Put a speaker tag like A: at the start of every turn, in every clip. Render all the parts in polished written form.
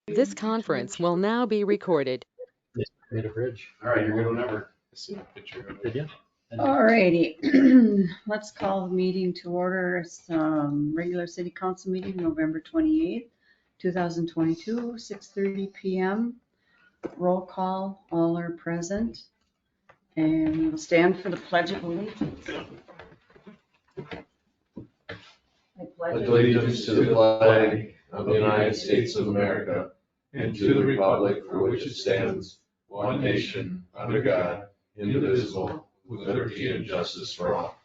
A: This conference will now be recorded.
B: Made a bridge.
C: All right, you're good whenever.
D: I see a picture of
B: Did
D: it.
B: you?
E: Alrighty, let's call the meeting to order. It's, regular city council meeting, November 28th, 2022, 6:30 PM. Roll call, all are present. And we'll stand for the pledge of allegiance. I
D: Pledge allegiance to the flag of the United States of America and to the republic for which it stands, one nation, under God, indivisible, with liberty and justice for all.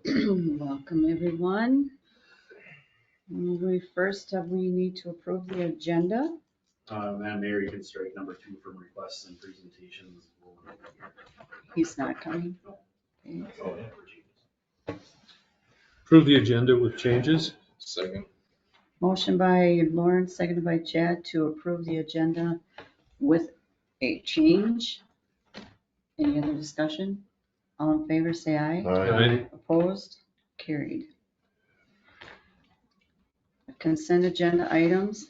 E: Welcome, everyone. We need to approve the agenda.
C: Madam Mayor, you can strike number 2 from requests and presentations.
E: He's not coming. Okay.
C: Oh, yeah.
F: Approve the agenda with changes.
D: Second.
E: Motion by Lauren, seconded by Chad to approve the agenda with a change. Any other discussion? All in favor, say aye.
F: Aye.
E: Opposed? Carried. Consent agenda items.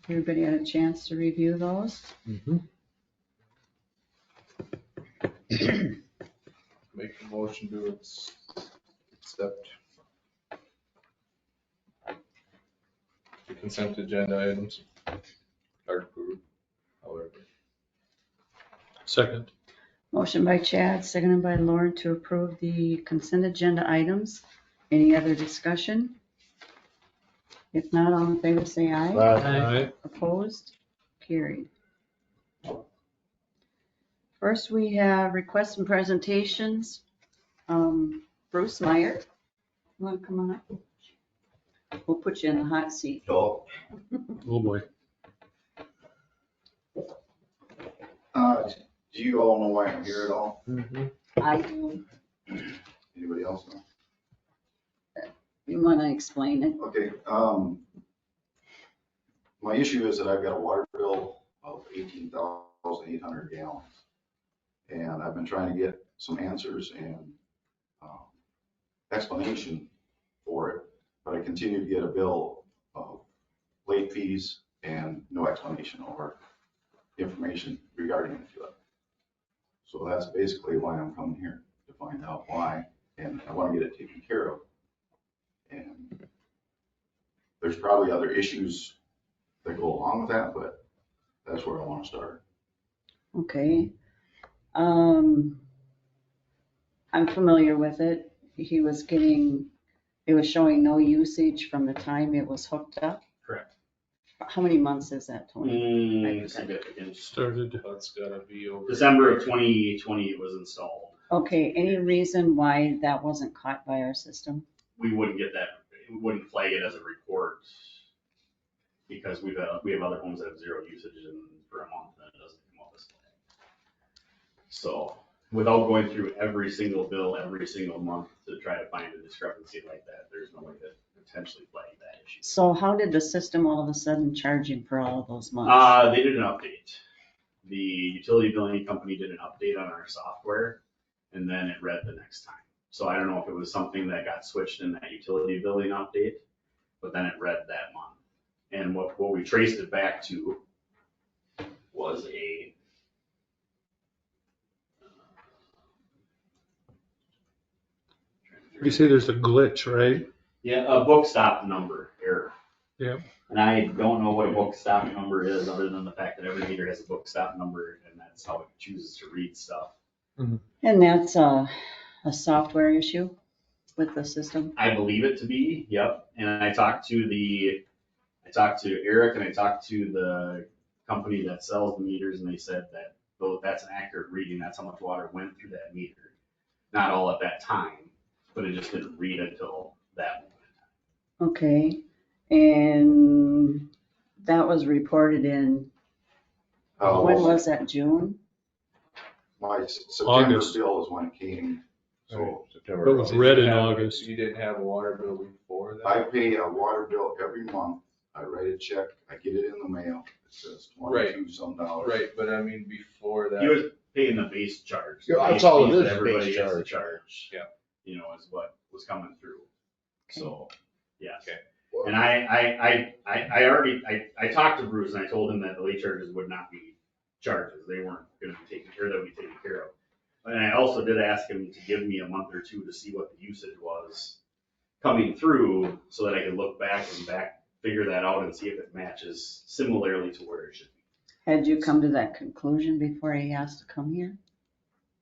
E: Everybody had a chance to review those?
D: Make a motion to accept the consent agenda items. Or approve, however.
F: Second.
E: Motion by Chad, seconded by Lauren to approve the consent agenda items. Any other discussion? If not, all in favor, say aye.
F: Aye.
E: Opposed? Carried. First, we have requests and presentations. Bruce Meyer, you want to come on up? We'll put you in the hot seat.
F: Oh, boy.
G: Do you all know why I'm here at all?
E: I do.
G: Anybody else know?
E: You want to explain it?
G: Okay, my issue is that I've got a water bill of 18,800 gallons. And I've been trying to get some answers and explanation for it, but I continue to get a bill of late fees and no explanation or information regarding it to it. So that's basically why I'm coming here, to find out why, and I want to get it taken care of. And there's probably other issues that go along with that, but that's where I want to start.
E: Okay. I'm familiar with it. It was showing no usage from the time it was hooked up.
C: Correct.
E: How many months is that, Tony?
C: Significant.
F: Started.
D: That's gotta be over.
C: December of 2020 it was installed.
E: Okay, any reason why that wasn't caught by our system?
C: We wouldn't get that, we wouldn't flag it as a report because we have other homes that have zero usage for a month and it doesn't come up as flag. So without going through every single bill every single month to try to find a discrepancy like that, there's no way to potentially flag that issue.
E: So how did the system all of a sudden charge him for all of those months?
C: They did an update. The utility billing company did an update on our software and then it read the next time. So I don't know if it was something that got switched in that utility billing update, but then it read that month. And what we traced it back to was a
F: You say there's a glitch, right?
C: a book stop number error.
F: Yep.
C: And I don't know what a book stop number is other than the fact that every meter has a book stop number and that's how it chooses to read stuff.
E: And that's a software issue with the system?
C: I believe it to be, yep. And I talked to Eric and I talked to the company that sells the meters and they said that though that's an accurate reading, that's how much water went through that meter. Not all at that time, but it just didn't read until that moment.
E: Okay, and that was reported in, when was that, June?
G: My September
F: August.
G: bill is when it came, so
D: September.
F: It was red in August.
D: You didn't have a water bill before that?
G: I pay a water bill every month. I write a check, I get it in the mail, it says 22 some dollars.
D: Right, but I mean, before that.
C: He was paying the base charge.
B: Yeah,
C: The
B: that's
C: base
B: all it
C: fees
B: is,
C: that everybody
B: base
C: gets to
B: charge.
C: charge.
D: Yeah.
C: You know, is what was coming through. So, yes.
D: Okay.
C: And I already, I talked to Bruce and I told him that the late charges would not be charges. They weren't gonna be taken care of, they'll be taken care of. And I also did ask him to give me a month or two to see what the usage was coming through so that I could look back and figure that out and see if it matches similarly to where it should be.
E: Had you come to that conclusion before he asked to come here?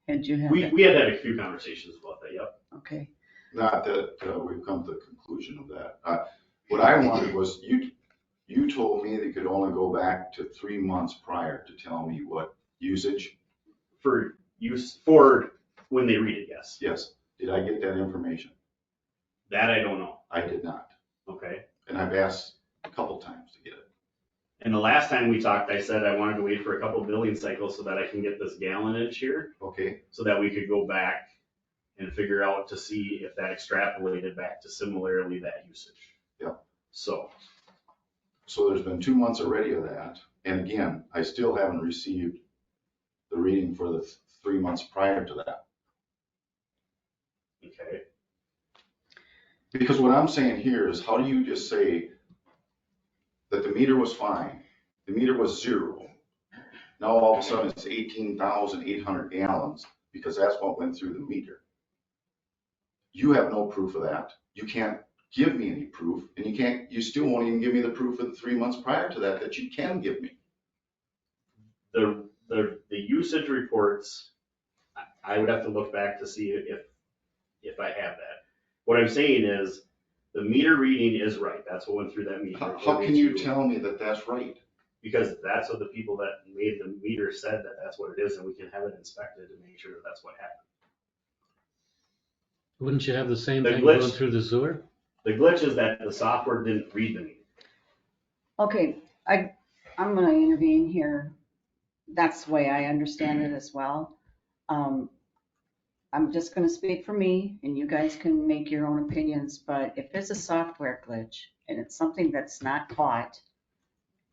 E: Had you had that?
C: We had a few conversations about that, yep.
E: Okay,
G: Not that we've come to the conclusion of that. What I wanted was, you told me they could only go back to 3 months prior to tell me what usage.
C: For use, for when they read it, yes.
G: Yes, did I get that information?
C: That I don't know,
G: I did not.
C: okay?
G: And I've asked a couple times to get it.
C: And the last time we talked, I said I wanted to wait for a couple billing cycles so that I can get this gallonage here,
G: Okay,
C: so that we could go back and figure out to see if that extrapolated back to similarly that usage.
G: Yep.
C: So,
G: so there's been 2 months already of that. And again, I still haven't received the reading for the 3 months prior to that.
C: okay,
G: Because what I'm saying here is, how do you just say that the meter was fine, the meter was 0, now all of a sudden it's 18,800 gallons, because that's what went through the meter? You have no proof of that. You can't give me any proof, and you still won't even give me the proof of the 3 months prior to that you can give me.
C: the usage reports, I would have to look back to see if I have that. What I'm saying is, the meter reading is right, that's what went through that meter.
G: How can you tell me that that's right?
C: Because that's what the people that made the meter said, that that's what it is, and we can have it inspected to make sure that that's what happened.
F: Wouldn't you have the same
C: The
F: thing
C: glitch-
F: going through the sewer?
C: The glitch is that the software didn't read the meter.
E: okay, I'm gonna intervene here. That's the way I understand it as well. I'm just gonna speak for me, and you guys can make your own opinions, but if it's a software glitch and it's something that's not caught,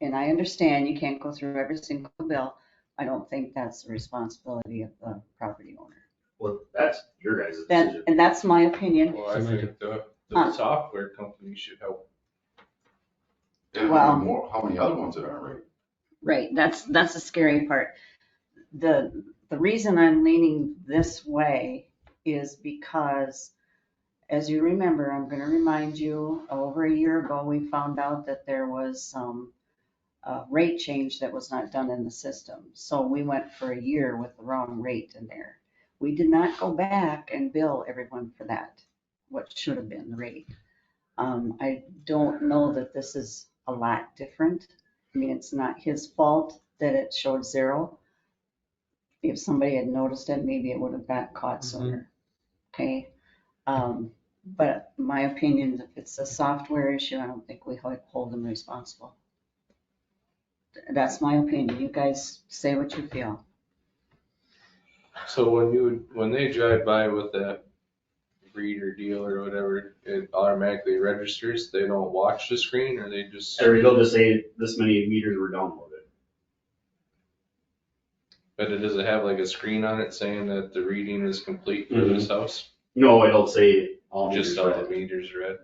E: and I understand you can't go through every single bill, I don't think that's the responsibility of the property owner.
C: Well, that's your guys' decision.
E: And that's my opinion.
D: Well, I think the
E: Huh.
D: software company should help.
G: And
E: Well-
G: how many other ones that aren't right?
E: Right, that's the scary part. The reason I'm leaning this way is because, as you remember, I'm gonna remind you, over a year ago, we found out that there was some rate change that was not done in the system. So we went for a year with the wrong rate in there. We did not go back and bill everyone for that, what should have been the rate. I don't know that this is a lot different. I mean, it's not his fault that it showed 0. If somebody had noticed it, maybe it would have got caught sooner. Okay? But my opinion, if it's a software issue, I don't think we hold them responsible. That's my opinion. You guys say what you feel.
D: So when they drive by with that reader deal or whatever, it automatically registers. They don't watch the screen, or they just.
C: Or they'll just say this many meters were downloaded.
D: But does it have like a screen on it saying that the reading is complete for this house?
C: No, it'll say all meters
D: Just all
C: read.
D: the meters read.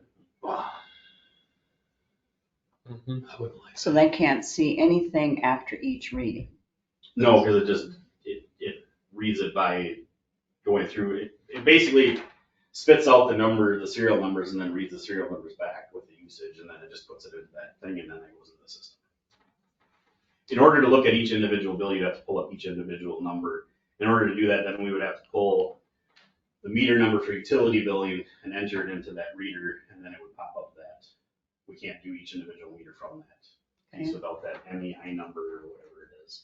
F: Mhm. I would like.
E: So they can't see anything after each reading.
C: No, because it reads it by going through it. It basically spits out the number, the serial numbers, and then reads the serial numbers back with the usage, and then it just puts it into that thing, and then it goes into the system. In order to look at each individual bill, you'd have to pull up each individual number. In order to do that, then we would have to pull the meter number for utility billing and enter it into that reader, and then it would pop up that. We can't do each individual meter from that piece without that MEI number or whatever it is.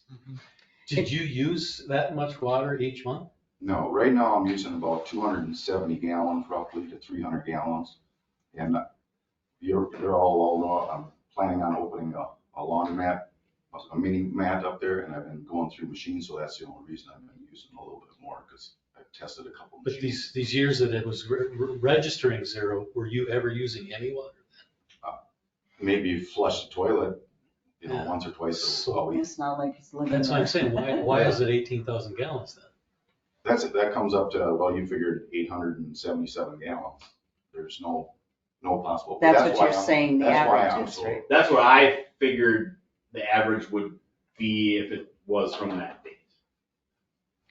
F: Did you use that much water each month?
G: No, right now I'm using about 270 gallons roughly to 300 gallons. And you're all know, I'm planning on opening a laundromat, a mini mat up there, and I've been going through machines, so that's the only reason I've been using a little bit more, because I've tested a couple
F: But
G: machines.
F: these years that it was registering 0, were you ever using any water?
G: Maybe flush the toilet,
F: Yeah.
G: once or twice
F: So-
G: a week.
E: It's not like he's living
F: That's what
E: there.
F: I'm saying. Why is it 18,000 gallons then?
G: That comes up to, well, you figured 877 gallons. There's no no possible.
E: That's
G: That's
E: what
G: why
E: you're
G: I'm-
E: saying, the
G: that's why
E: average
G: I'm
E: is
G: so-
E: right.
C: That's what I figured the average would be if it was from that date.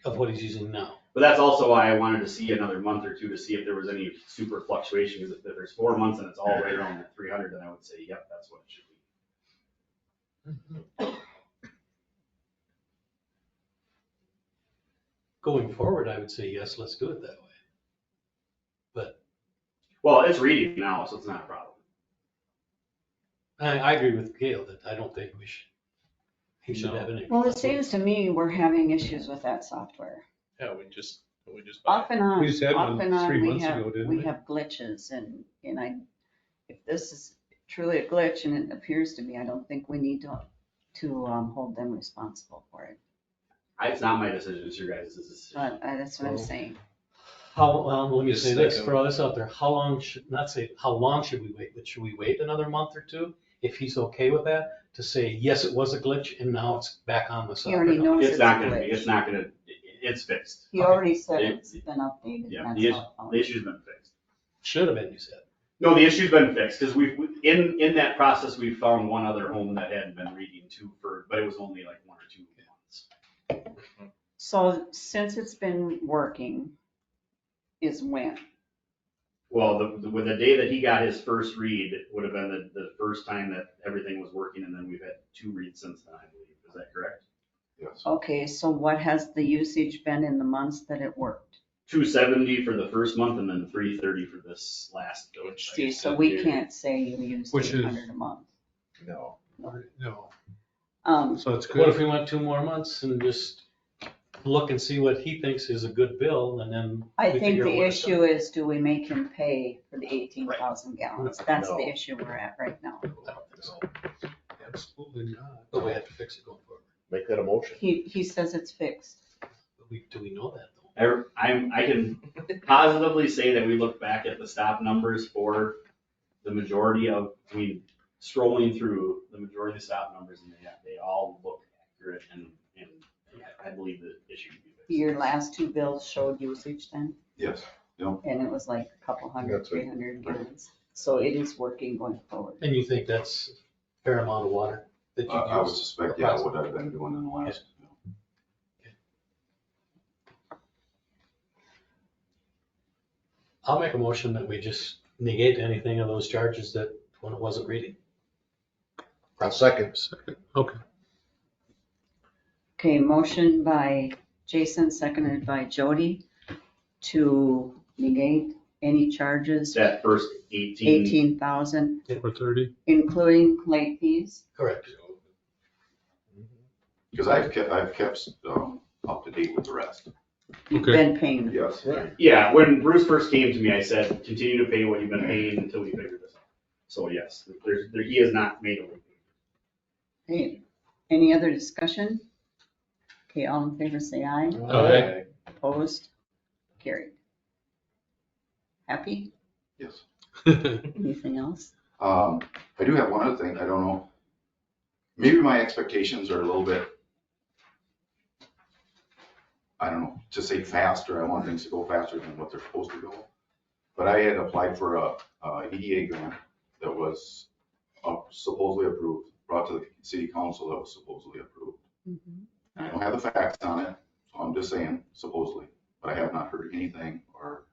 F: Of what he's using now.
C: But that's also why I wanted to see another month or two to see if there was any super fluctuation, because if there's 4 months and it's all right around that 300, then I would say, yep, that's what it should be.
F: Going forward, I would say, yes, let's do it that way. But
C: Well, it's reading now, so it's not a problem.
F: I agree with Gail that I don't think he should have any.
E: Well, it seems to me we're having issues with that software.
D: Yeah, we just.
E: Off and on,
B: We just had one
E: off and on,
B: 3
E: we
B: months
E: have,
B: ago, didn't
E: we
B: we?
E: have glitches and if this is truly a glitch and it appears to be, I don't think we need to hold them responsible for it.
C: It's not my decision, it's your guys' decision.
E: But that's what I'm saying.
F: Well, let me
D: Just
F: say this,
D: second.
F: throw this out there. How long not say how long should we wait, but should we wait another month or two? If he's okay with that, to say, yes, it was a glitch and now it's back on the
E: He
F: software.
E: already knows
C: It's
E: it's a
C: not gonna be,
E: glitch.
C: it's not gonna, it's fixed.
E: He already said
C: Yeah.
E: it's been updated.
C: Yeah,
E: and
C: the
E: that's how it
C: The
E: found.
C: issue's been fixed.
F: Should have been, you said.
C: No, the issue's been fixed, because in that process, we found one other home that hadn't been reading too but it was only like 1 or 2 months.
E: So since it's been working, is when?
C: Well, with the day that he got his first read would have been the first time that everything was working, and then we've had 2 reads since then, I believe. Is that correct?
G: Yes.
E: Okay, so what has the usage been in the months that it worked?
C: 270 for the first month, and then 330 for this last bill.
E: See, so we can't say you used
B: Which is-
E: 800 a month.
D: No.
B: No,
E: Um,
B: so it's
F: What if
B: good.
F: we went 2 more months and just look and see what he thinks is a good bill and then.
E: I
F: we
E: think
F: figure out
E: the
F: what it's
E: issue is, do we make him pay for the 18,000 gallons? That's
D: No.
E: the issue we're at right now.
F: I don't think so,
B: Absolutely not.
F: but we have to fix it going forward.
D: Make that a motion.
E: He says it's fixed.
F: But do we know that though?
C: I can positively say that we look back at the stop numbers for the majority of, scrolling through the majority of the stop numbers, and they all look accurate, and I believe the issue should be fixed.
E: Your last 2 bills showed usage then,
G: Yes.
E: and it was like a couple hundred,
D: That's right.
E: 300 gallons. So it is working going forward.
F: And you think that's a fair amount of water that you
G: I would
F: use?
G: suspect, yeah, what I've been doing in the last.
F: I'll make a motion that we just negate anything of those charges that when it wasn't reading.
D: I'll second.
B: Okay.
E: Okay, motion by Jason, seconded by Jody to negate any charges,
C: That first 18,
E: 18,000,
B: 430.
E: including late fees.
F: Correct.
G: Because I've kept up to date with the rest.
E: You've
B: Okay.
E: been paying.
G: Yes.
D: Right.
C: yeah, when Bruce first came to me, I said, continue to pay what you've been paying until we figure this out. So yes, he has not made a late payment.
E: Okay, any other discussion? Okay, all in favor, say aye.
B: Aye.
E: Opposed? Carried. Happy?
G: Yes.
E: Anything else?
G: I do have one other thing, I don't know. Maybe my expectations are a little bit, I don't know, to say faster, I want things to go faster than what they're supposed to go. But I had applied for a EDA grant that was supposedly approved, brought to the city council that was supposedly approved. I don't have the facts on it, so I'm just saying supposedly, but I have not heard anything or,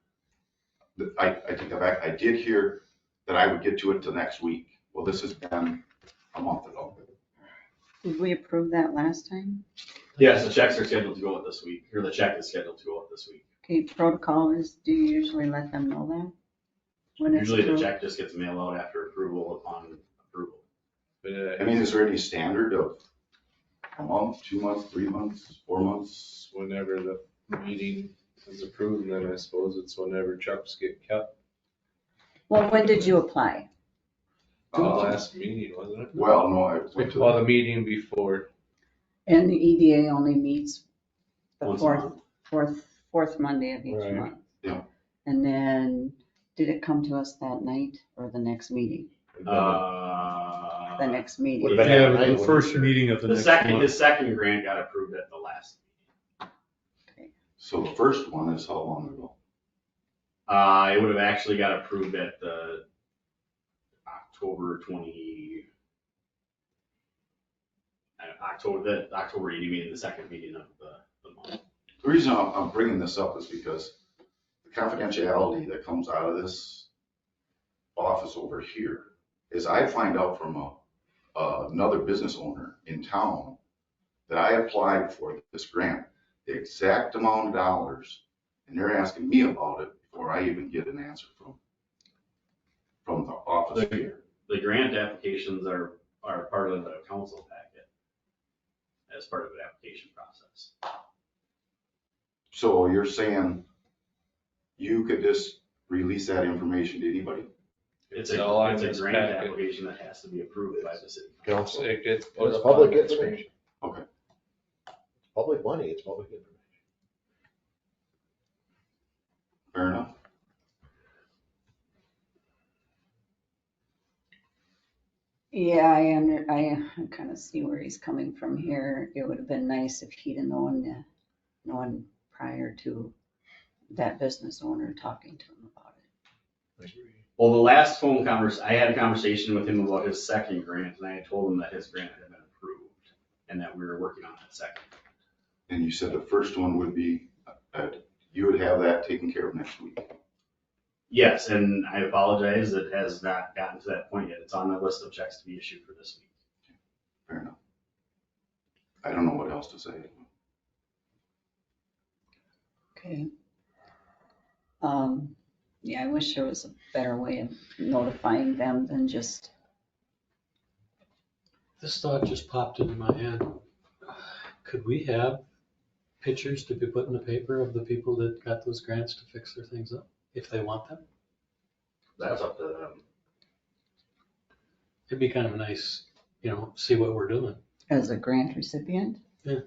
G: I take that back, I did hear that I would get to it the next week. Well, this has been a month ago.
E: Did we approve that last time?
C: Yes, the checks are scheduled to go out this week, or the check is scheduled to go out this week.
E: Okay, protocol is, do you usually let them know that? When it's
C: Usually the
E: approved?
C: check just gets mailed out after approval upon approval.
G: I mean, is there any standard of a month, 2 months, 3 months, 4 months?
D: Whenever the meeting is approved, then I suppose it's whenever trucks get kept.
E: Well, when did you apply?
D: The last meeting, wasn't it?
G: Well, no, I went to,
D: Well, the meeting before.
E: And the EDA only meets the
C: Once a month.
E: fourth Monday of each
D: Right.
E: month.
G: Yeah.
E: And then, did it come to us that night or the next meeting? The next meeting?
C: Would've been
B: Yeah,
C: at
B: the first meeting of the next month.
C: his second grant got approved at the last.
G: so the first one is how long ago?
C: It would have actually got approved at the October 20, the October 80 meeting, the second meeting of the month.
G: The reason I'm bringing this up is because the confidentiality that comes out of this office over here is I find out from another business owner in town that I applied for this grant, the exact amount of dollars, and they're asking me about it before I even get an answer from the office here.
C: The grant applications are part of the council packet as part of the application process.
G: So you're saying you could just release that information to anybody?
C: It's
D: It's all on
C: a
D: this
C: grant
D: packet.
C: application that has to be approved by the city
D: It's,
C: council.
D: it gets
H: Well,
D: put
H: it's
D: up
H: public
D: on the
H: information.
G: Okay,
H: Public money, it's public information.
G: fair enough.
E: Yeah, I kind of see where he's coming from here. It would have been nice if he'd have known prior to that business owner talking to him about it.
C: Well, the last I had a conversation with him about his second grant, and I had told him that his grant had been approved and that we were working on that second.
G: And you said the first one would be, you would have that taken care of next week.
C: Yes, and I apologize, it has not gotten to that point yet. It's on the list of checks to be issued for this week.
G: Fair enough. I don't know what else to say.
E: Okay. Yeah, I wish there was a better way of notifying them than just,
F: This thought just popped into my head. Could we have pictures to be put in the paper of the people that got those grants to fix their things up, if they want them?
C: That's up to them.
F: It'd be kind of nice, see what we're doing.
E: as a grant recipient.
H: It's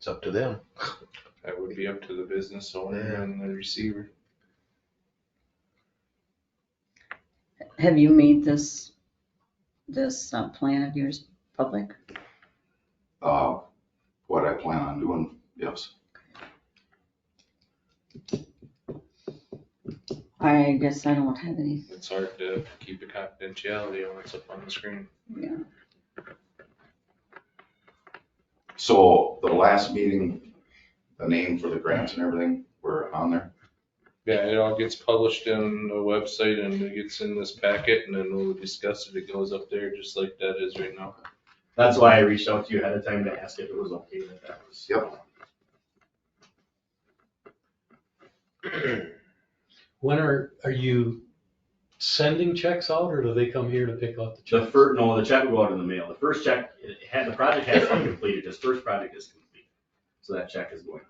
H: up to them.
D: That would be up to the business owner and the receiver.
E: Have you made this plan of yours public?
G: What I plan on doing, yes.
E: I guess I don't have any,
D: It's hard to keep the confidentiality on what's up on the screen.
E: yeah.
G: So the last meeting, the name for the grants and everything were on there?
D: Yeah, it all gets published on the website and it gets in this packet and then we'll discuss it. It goes up there just like that is right now.
C: That's why I reached out to you ahead of time to ask if it was okay that was.
G: Yep.
F: When are you sending checks out, or do they come here to pick out the
C: The
F: checks?
C: no, the check will go out in the mail. The first check, the project has to be completed. His first project is complete. So that check is going out.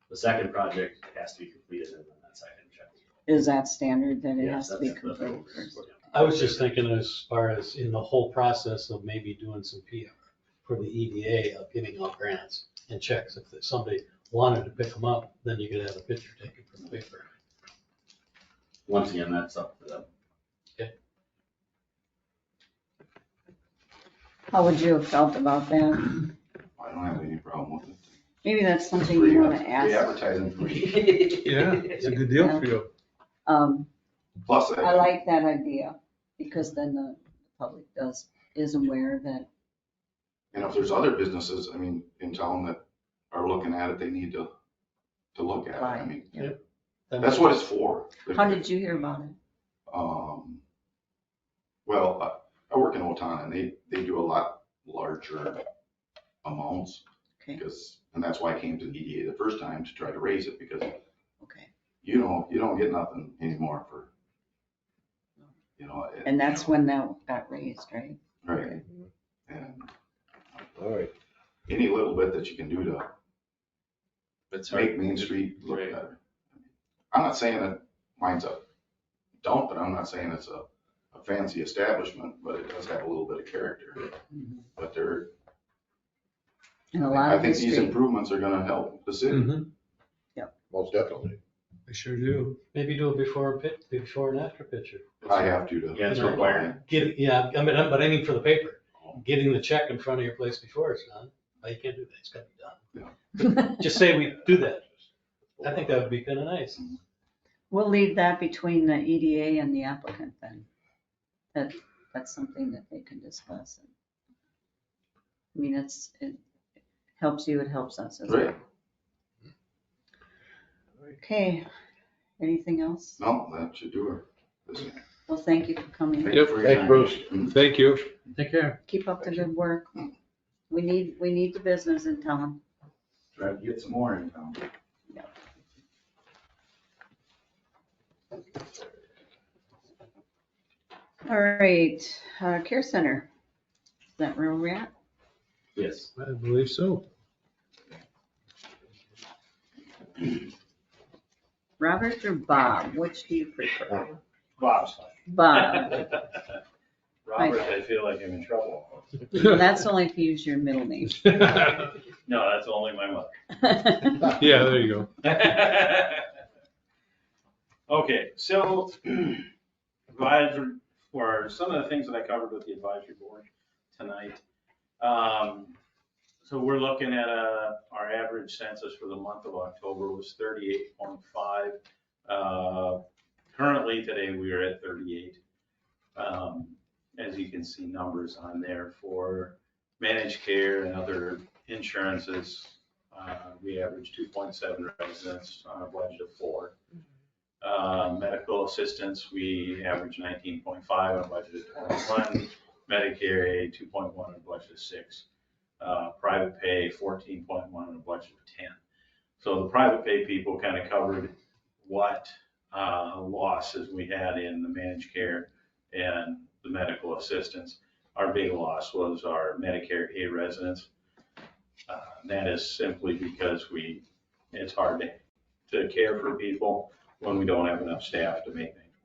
C: The second project has to be completed and then that second check will go out.
E: Is that standard that it
C: Yes,
E: has to be
C: that's the
E: completed
C: program.
E: first?
F: I was just thinking as far as in the whole process of maybe doing some PR for the EDA of giving out grants and checks. If somebody wanted to pick them up, then you could have a picture taken from the paper.
C: Once again, that's up to them.
E: How would you have felt about that?
G: I don't have any problem with it.
E: Maybe that's something
G: Free
E: you want to
G: free
E: ask.
G: advertising for me.
B: Yeah, it's a good deal for you.
G: Plus,
E: I like that idea, because then the public is aware that,
G: and if there's other businesses, I mean, in town that are looking at it, they need to look at it. I mean, that's what it's for.
E: how did you hear about it?
G: Well, I work in Otana and they do a lot larger amounts
E: Okay,
G: because, and that's why I came to the EDA the first time to try to raise it because
E: okay.
G: you don't get nothing anymore for,
E: And that's when that got raised, right?
G: Right. And
H: All right.
G: any little bit that you can do to
D: It's hard.
G: make Main Street look
D: Right.
G: better. I'm not saying that mine's a dump, and I'm not saying it's a fancy establishment, but it does have a little bit of character.
E: Mhm.
G: But
E: And a lot
G: I
E: of
G: think these
E: history.
G: improvements are gonna help the city.
F: Mhm.
H: Most definitely.
B: I sure do.
F: Maybe do a before and after picture.
G: I have to.
C: Yeah, it's required.
F: But I mean for the paper, getting the check in front of your place before it's done. Oh, you can't do that, it's gotta be done. Just say we do that. I think that would be kind of nice.
E: We'll leave that between the EDA and the applicant then. that's something that they can discuss. I mean, it helps you, it helps us as well.
G: Right.
E: Okay, anything else?
G: No, that should do it.
E: Well, thank you for coming.
G: Thank you for your
H: Thanks,
G: time.
H: Bruce.
G: Mm.
B: Thank you.
F: Take care.
E: Keep up the good work. We need the business in town.
G: Try to get some more in town.
E: All right, care center. Is that where we're at?
C: Yes.
B: I believe so.
E: Robert or Bob? Which do you prefer?
I: Bob's fine.
E: Bob.
I: Robert, I feel like I'm in trouble.
E: That's only if you use your middle name.
I: No, that's only my mother.
B: Yeah, there you go.
I: Okay, so advisory, for some of the things that I covered with the advisory board tonight. So we're looking at our average census for the month of October was 38.5. Currently today we are at 38. As you can see, numbers on there for managed care and other insurances. We average 2.7 residents on a budget of 4. Medical assistance, we average 19.5 on a budget of 21. Medicare, 2.1 on a budget of 6. Private pay, 14.1 on a budget of 10. So the private pay people kind of covered what losses we had in the managed care and the medical assistance. Our big loss was our Medicare A residents. That is simply because it's hard to care for people when we don't have enough staff to make things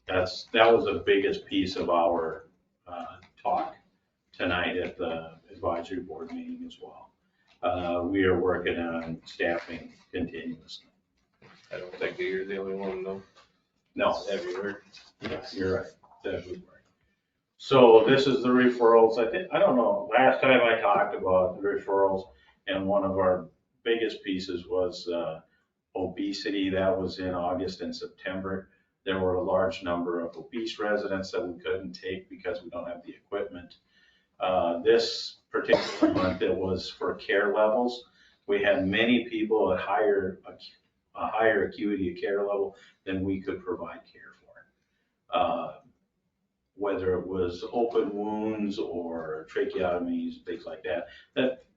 I: work. That was the biggest piece of our talk tonight at the advisory board meeting as well. We are working on staffing continuously.
D: I don't think that you're the only one, though.
I: No,
D: It's everywhere.
I: yes, you're right, it's everywhere. So this is the referrals. I don't know, last time I talked about the referrals, and one of our biggest pieces was obesity. That was in August and September. There were a large number of obese residents that we couldn't take because we don't have the equipment. This particular month, it was for care levels. We had many people at a higher acuity of care level than we could provide care for. Whether it was open wounds or tracheotomies, things like that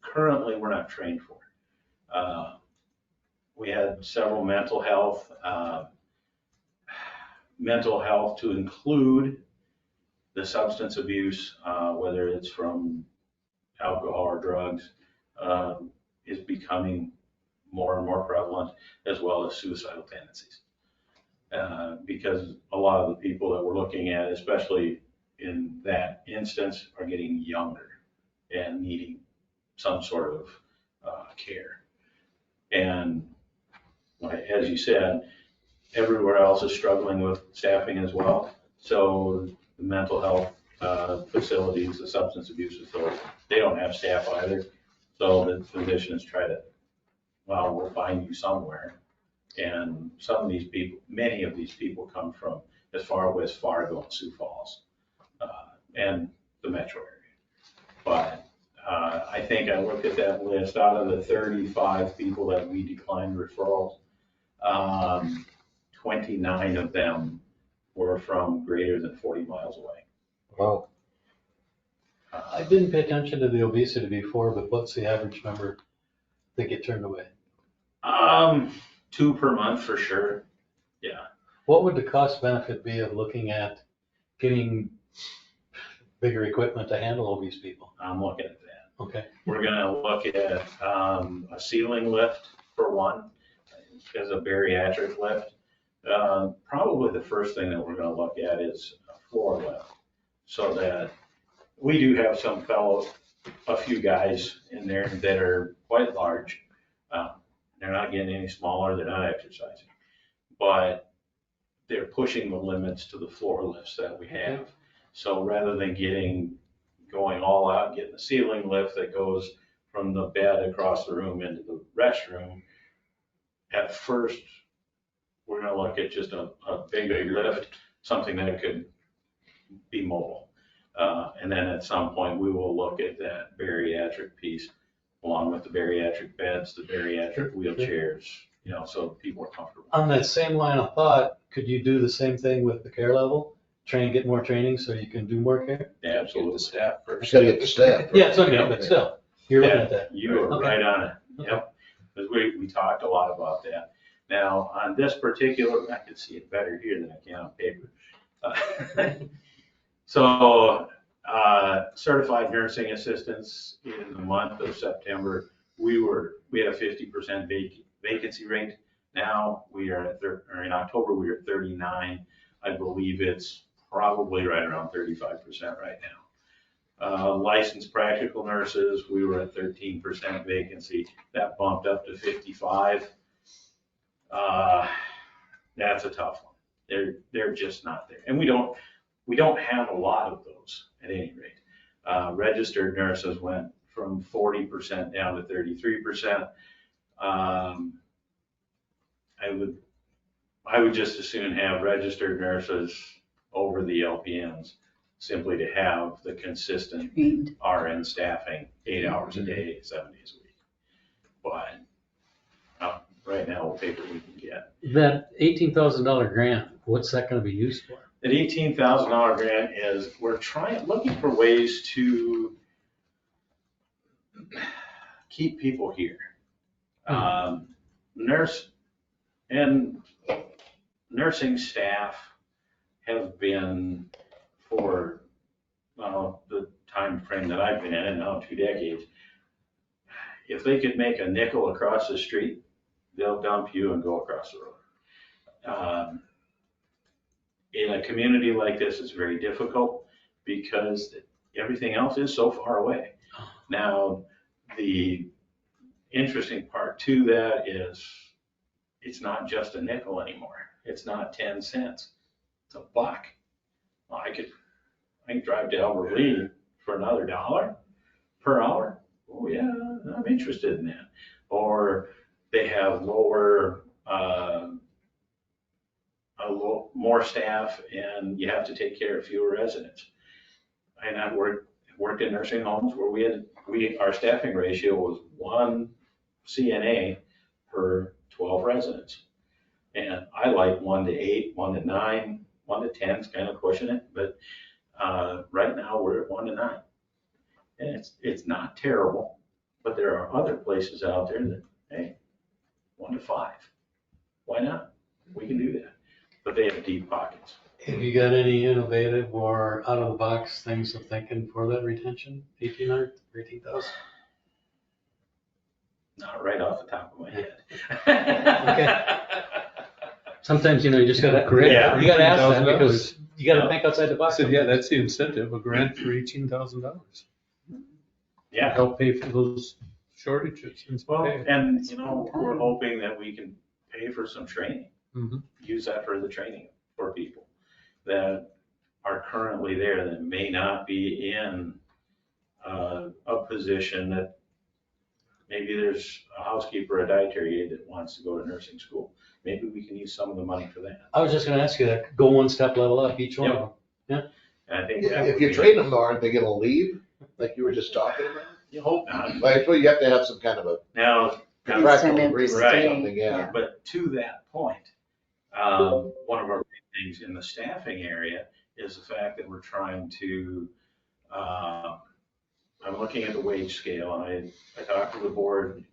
I: currently we're not trained for. We had several mental health to include the substance abuse, whether it's from alcohol or drugs, is becoming more and more prevalent, as well as suicidal tendencies. Because a lot of the people that we're looking at, especially in that instance, are getting younger and needing some sort of care. And as you said, everywhere else is struggling with staffing as well. So the mental health facilities, the substance abuse facilities, they don't have staff either. So the physicians try to, well, we'll find you somewhere. And many of these people come from as far as Fargo and Sioux Falls and the metro area. But I think I looked at that list. Out of the 35 people that we declined referrals, 29 of them were from greater than 40 miles away.
H: Wow.
F: I didn't pay attention to the obesity before, but what's the average number that get turned away?
I: 2 per month for sure. Yeah.
F: What would the cost benefit be of looking at getting bigger equipment to handle obese people?
I: I'm looking at that.
F: Okay.
I: We're gonna look at a ceiling lift for one, as a bariatric lift. Probably the first thing that we're gonna look at is a floor lift, so that we do have a few guys in there that are quite large. They're not getting any smaller, they're not exercising, but they're pushing the limits to the floor lifts that we have. So rather than going all out, getting the ceiling lift that goes from the bed across the room into the restroom, at first, we're gonna look at just a big lift, something that could be mobile. And then at some point, we will look at that bariatric piece, along with the bariatric beds, the bariatric wheelchairs, you know, so people are comfortable.
F: On that same line of thought, could you do the same thing with the care level? Get more training so you can do more care?
I: Yeah, absolutely.
G: staff
H: Just gotta get the staff.
F: Yeah, it's okay, but still, you're looking
I: Yeah,
F: at that.
I: you are
F: Okay.
I: right on it. Yep. Because we talked a lot about that. Now, on this particular, I can see it better here than I can on paper. So, certified nursing assistants in the month of September, we had a 50% vacancy rate. Now we are at, or in October, we were at 39. I believe it's probably right around 35% right now. Licensed practical nurses, we were at 13% vacancy. That bumped up to 55. That's a tough one. They're just not there. And we don't have a lot of those at any rate. Registered nurses went from 40% down to 33%. I would just as soon have registered nurses over the LPNs, simply to have the consistent
E: Trained.
I: RN staffing 8 hours a day, 7 days a week. But right now, we'll take what we can get.
F: That $18,000 grant, what's that gonna be used for?
I: That $18,000 grant is, we're looking for ways to keep people here. Nurse and nursing staff have been, for the time frame that I've been in, now 2 decades, if they could make a nickel across the street, they'll dump you and go across the road. In a community like this, it's very difficult because everything else is so far away. Now, the interesting part to that is it's not just a nickel anymore. It's not 10 cents. It's $1. Well, I can drive to Albert Lee for another $1 per hour. Oh yeah, I'm interested in that. Or they have more staff, and you have to take care of fewer residents. And I've worked in nursing homes where our staffing ratio was 1 CNA per 12 residents. And I like 1 to 8, 1 to 9, 1 to 10 is kind of pushing it, but right now we're at 1 to 9. And it's not terrible, but there are other places out there that, hey, 1 to 5. Why not? We can do that. But they have deep pockets.
F: Have you got any innovative or out of the box things of thinking for that retention? 1,800, 18,000?
I: Not right off the top of my head.
F: Okay. Sometimes, you just gotta,
I: Yeah.
F: you gotta ask that
B: $18,000.
F: because you gotta think outside the
B: I
F: box.
B: said, yeah, that's the incentive, a grant for $18,000.
I: Yeah.
B: Help pay for those shortages. and
I: Well,
B: pay.
I: and we're hoping that we can pay for some training.
B: Mhm.
I: Use that for the training for people that are currently there that may not be in a position that maybe there's a housekeeper, a dietary aide that wants to go to nursing school. Maybe we can use some of the money for that.
F: I was just gonna ask you that, go one step level up each one of them.
I: And I think that
H: If
I: would
H: you
I: be-
H: train them, though, aren't they gonna leave, like you were just talking about?
I: You hope not.
H: Like, well, you have to have some kind of a
I: Now,
H: contractual
E: Incentive to
H: agreement or
I: stay,
H: something, yeah.
I: but to that point, one of our big things in the staffing area is the fact that we're trying to, I'm looking at the wage scale, and I talked to the board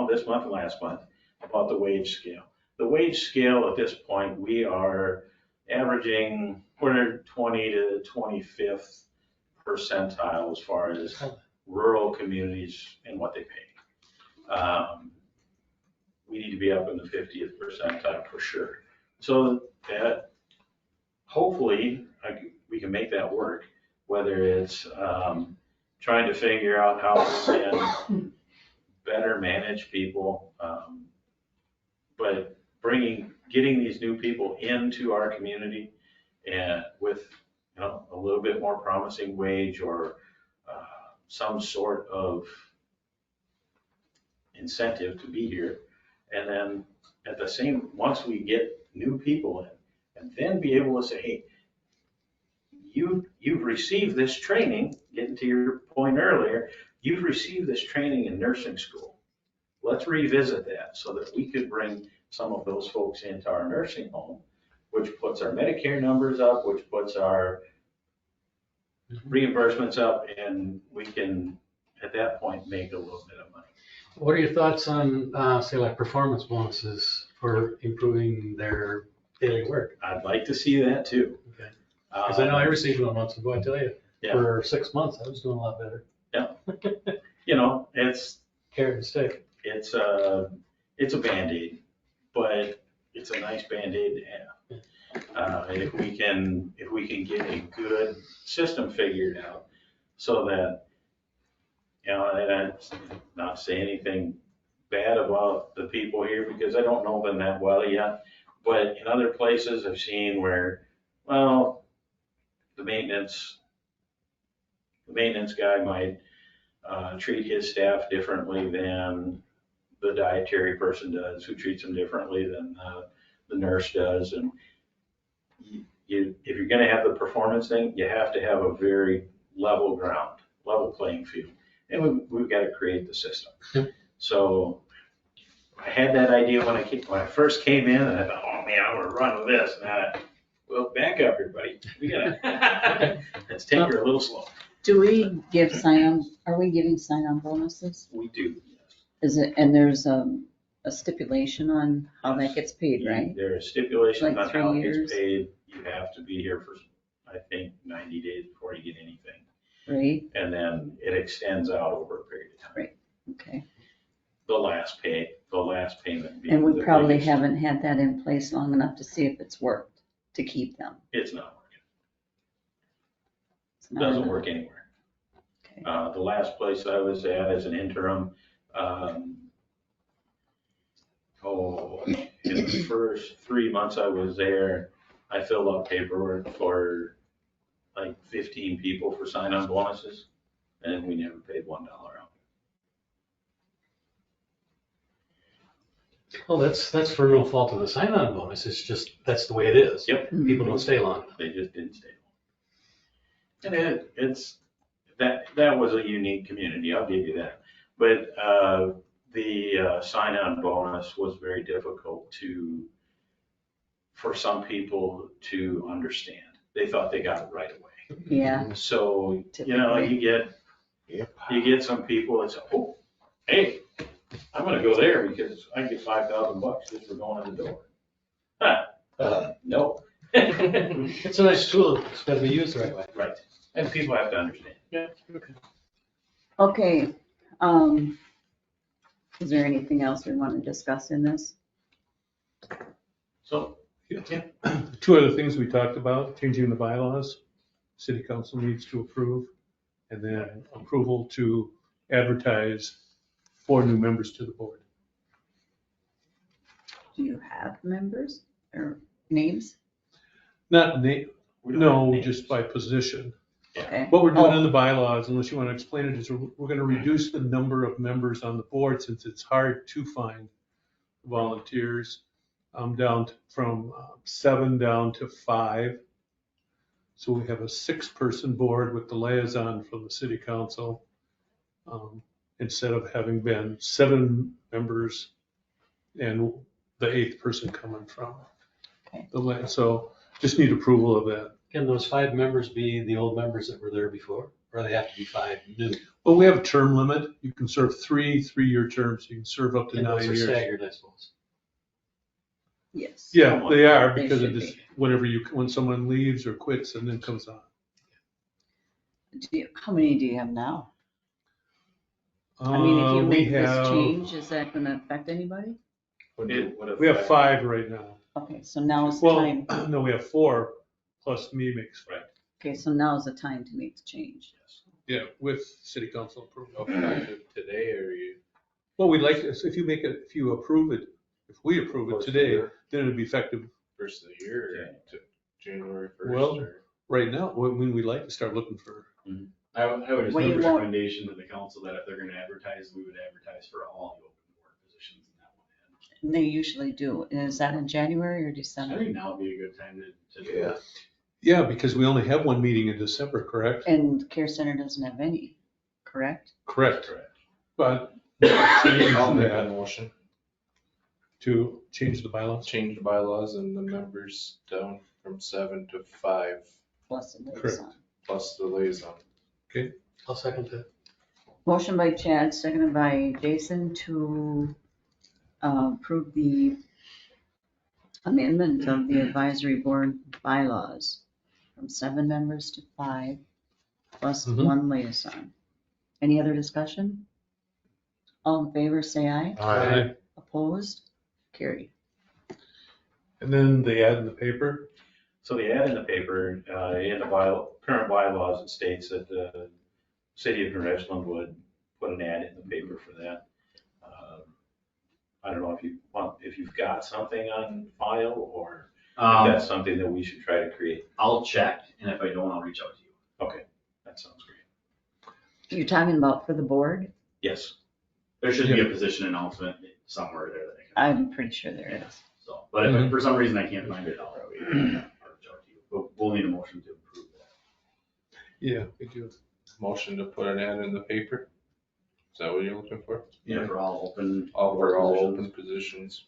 I: this month and last month about the wage scale. The wage scale at this point, we are averaging, we're 20 to 25th percentile as far as rural communities and what they pay. We need to be up in the 50th percentile for sure. So that hopefully we can make that work, whether it's trying to figure out how we can better manage people, but getting these new people into our community and with a little bit more promising wage or some sort of incentive to be here. And then once we get new people in And then be able to say, hey, you've received this training, getting to your point earlier, you've received this training in nursing school. Let's revisit that so that we could bring some of those folks into our nursing home, which puts our Medicare numbers up, which puts our reimbursements up, and we can, at that point, make a little bit of money.
F: What are your thoughts on, say, like performance bonuses for improving their daily work?
I: I'd like to see that too.
F: Okay. Because I know I received one once, and boy, I tell you,
I: Yeah.
F: for 6 months, I was doing a lot better.
I: You know, it's
F: Carrot and stick.
I: it's a Band-Aid, but it's a nice Band-Aid to have. If we can get a good system figured out so that, you know, and I'm not saying anything bad about the people here because I don't know them that well yet, but in other places I've seen where, well, the maintenance guy might treat his staff differently than the dietary person does, who treats them differently than the nurse does. And if you're going to have the performance thing, you have to have a very level ground, level playing field. And we've got to create the system.
F: Yep.
I: So I had that idea when I first came in, and I thought, oh man, I'm going to run with this. And well, back up, everybody. We gotta let's take her a little slow.
E: Do we give sign-on, are we giving sign-on bonuses?
I: We do.
E: Is it, and there's a stipulation on how that gets paid, right?
I: There are stipulations
E: Like
I: on how
E: 3
I: it
E: years?
I: gets paid. You have to be here for, I think, 90 days before you get anything.
E: Right,
I: And then it extends out over a period of time.
E: Right. okay.
I: The last payment being
E: And we
I: the
E: probably
I: biggest.
E: haven't had that in place long enough to see if it's worked, to keep them.
I: It's not working.
E: It's not
I: Doesn't
E: enough.
I: work anywhere.
E: Okay.
I: The last place I was at as an interim, in the first 3 months I was there, I filled out paperwork for like 15 people for sign-on bonuses, and we never paid $1 out.
F: Well, that's for no fault of the sign-on bonus. It's just, that's the way it is.
I: Yep.
F: People don't stay long enough.
I: They just didn't stay long. And that was a unique community, I'll give you that. But the sign-on bonus was very difficult for some people to understand. They thought they got it right away.
E: Yeah,
I: So, you know, you get some people that say, oh, hey, I'm gonna go there because I get $5,000 just for going in the door. No.
F: It's a nice tool. It's got to be used the right way.
I: Right. And people have to understand.
F: Yeah, okay.
E: okay. Is there anything else we want to discuss in this?
I: So,
B: Two other things we talked about, changing the bylaws, city council needs to approve, and then approval to advertise 4 new members to the board.
E: Do you have members or names?
B: Not
I: we don't have
B: no,
I: names.
B: just by position.
E: Okay.
B: What we're doing in the bylaws, unless you want to explain it, is we're going to reduce the number of members on the board since it's hard to find volunteers. Down from 7 down to 5. So we have a 6-person board with the liaison from the city council, instead of having been 7 members and the 8th person coming from
E: Okay.
B: the land. So just need approval of that.
F: Can those 5 members be the old members that were there before? Or they have to be 5 new?
B: Well, we have a term limit. You can serve 3 3-year terms. You can serve up to
F: And
B: 9
F: those are
B: years.
F: staggered, I suppose.
E: Yes.
B: Yeah, they are
E: They
B: because
E: should
B: it is
E: be.
B: when someone leaves or quits and then comes on.
E: How many do you have now? I mean, if you
B: We
E: make this
B: have-
E: change, is that going to affect anybody?
B: We have 5 right now.
E: Okay, so now is the
B: Well,
E: time.
B: no, we have 4 plus me makes 5.
E: Okay, so now is the time to make the change.
B: Yeah, with city council approval.
D: Today, or you?
B: Well, we'd like to, so if you approve it, if we approve it today, then it'd be effective
D: First of the year, or to January
B: Well,
D: 1st, or?
B: right now. When we'd like to start looking for,
J: I would just
E: Well,
J: make
E: you
J: a
E: won't-
J: recommendation to the council that if they're gonna advertise, we would advertise for all the open board positions in that one.
E: They usually do. Is that in January or
C: I
E: December?
C: think now would be a good time to do
H: Yeah.
C: it.
B: Yeah, because we only have one meeting in December, correct?
E: And Care Center doesn't have any, correct?
B: Correct.
C: Correct.
B: But change
D: I'll make a
B: that
D: motion,
B: to change the bylaws.
D: change the bylaws and the members down from 7 to 5,
E: Plus the
B: Correct.
E: liaison.
D: plus the liaison.
F: I'll second that.
E: Motion by Chad, seconded by Jason to approve the amendment of the advisory board bylaws from 7 members to 5, plus
B: Mhm.
E: 1 liaison. Any other discussion? All in favor, say aye.
B: Aye.
E: Opposed? Carried.
B: And then they add in the paper.
I: So the ad in the paper, in the current bylaws, it states that the city of New Richland would put an ad in the paper for that. I don't know if you've got something on file or if that's something that we should try to create.
C: I'll check, and if I don't, I'll reach out to you.
I: Okay, that sounds great.
E: You're talking about for the board?
I: Yes.
C: There should be a position announcement somewhere there that I can.
E: I'm pretty sure there is.
C: So, but if for some reason I can't find it, I'll reach out to you. But we'll need a motion to approve that.
B: Yeah, we do.
D: Motion to put an ad in the paper? Is that what you're looking for?
C: Yeah, for all open.
D: For all
C: positions.
D: open positions.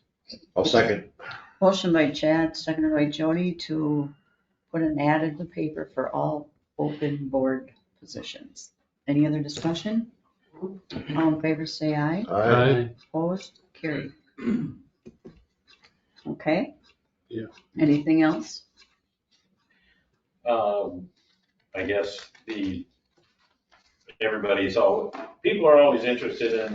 H: I'll second.
E: Motion by Chad, seconded by Jody to put an ad in the paper for all open board positions. Any other discussion? All in favor, say aye.
H: Aye.
E: Opposed? Carried. Okay?
B: Yeah.
E: Anything else?
I: I guess people are always interested in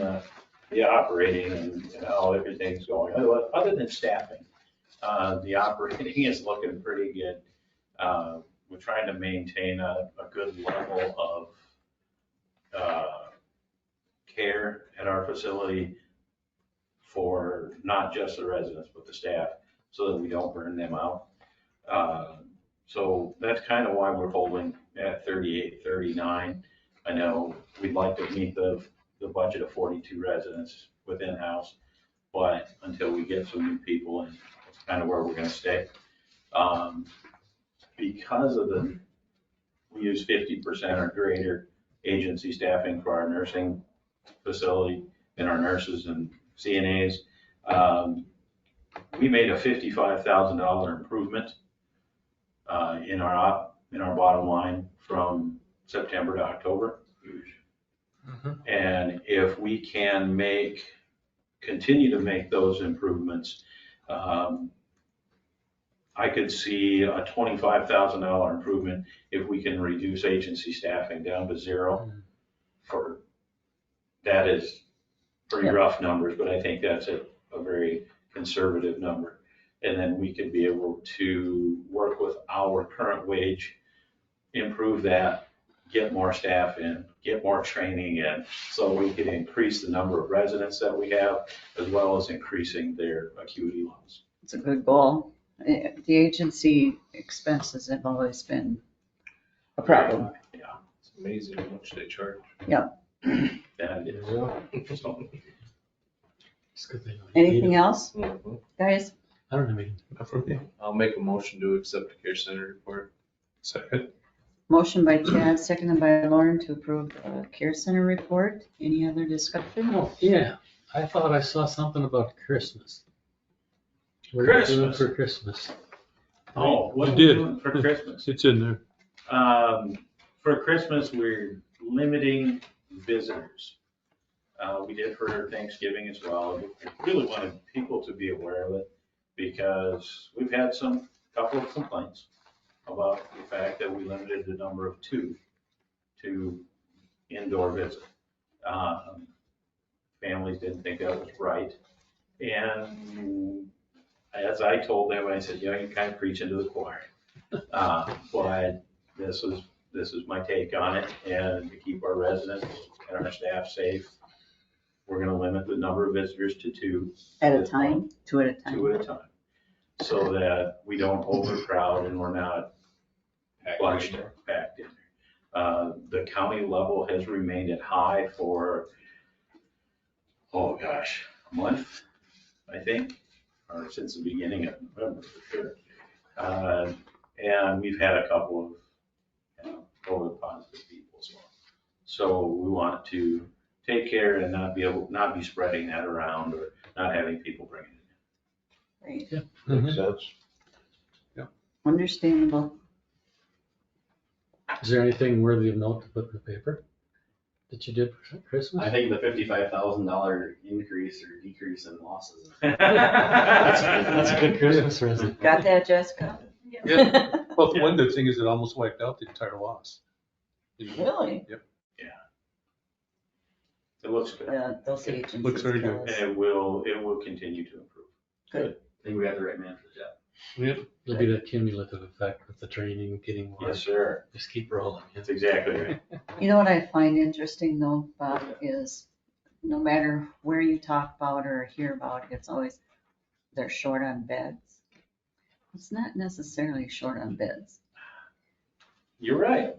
I: the operating and how everything's going. Other than staffing, the operating is looking pretty good. We're trying to maintain a good level of care at our facility for not just the residents, but the staff, so that we don't burn them out. So that's kind of why we're holding at 38, 39. I know we'd like to meet the budget of 42 residents within house, but until we get some new people in, that's kind of where we're gonna stay. Because of we use 50% or greater agency staffing for our nursing facility and our nurses and CNAs. We made a $55,000 improvement in our bottom line from September to October. And if we can continue to make those improvements, I could see a $25,000 improvement if we can reduce agency staffing down to 0. That is pretty rough numbers, but I think that's a very conservative number. And then we could be able to work with our current wage, improve that, get more staff in, get more training in, so we can increase the number of residents that we have, as well as increasing their acuity levels.
E: It's a good goal. The agency expenses have always been a problem.
I: Yeah,
D: It's amazing how much they charge.
I: that is. So,
F: It's a good thing.
E: Anything else, guys?
F: I don't have any.
B: Not for me.
D: I'll make a motion to accept the care center report.
B: Second.
E: Motion by Chad, seconded by Lauren to approve the care center report. Any other discussion?
F: Oh, yeah, I thought I saw something about Christmas. What are you doing
I: Christmas?
F: for Christmas?
I: Oh, what
B: You
I: are we
B: did.
I: doing for Christmas?
B: It's in there.
I: For Christmas, we're limiting visitors. We did for Thanksgiving as well. I really wanted people to be aware of it because we've had couple of complaints about the fact that we limited the number of 2 to indoor visit. Families didn't think that was right. And as I told them, I said, you kind of preach into the choir. But this is my take on it, and to keep our residents and our staff safe, we're gonna limit the number of visitors to 2.
E: At a time, 2 at a time.
I: 2 at a time, so that we don't overcrowd and we're not packed in there. The county level has remained at high for, a month. I think, or since the beginning of November for sure. And we've had a couple of, COVID positive people as well. So we want to take care and not be spreading that around or not having people bring it in.
E: Right,
H: Makes sense.
E: understandable.
F: Is there anything worthy of note to put in the paper that you did for Christmas?
C: I think the $55,000 increase or decrease in losses.
F: That's a good Christmas present.
E: Got that, Jessica?
B: Yeah. Well, the one good thing is it almost wiped out the entire loss.
E: Really?
I: It looks good.
E: Yeah, those agencies.
B: Looks very
E: tell
B: good.
E: us.
I: And it will continue to improve.
E: Good.
C: I think we have the right man for the job.
B: Yep.
F: There'll be that cumulative effect with the training, getting more.
I: Yes, sir.
F: Just keep rolling.
I: That's exactly right.
E: You know what I find interesting though, Bob, is no matter where you talk about or hear about, it's always they're short on beds. It's not necessarily short on beds.
I: You're right.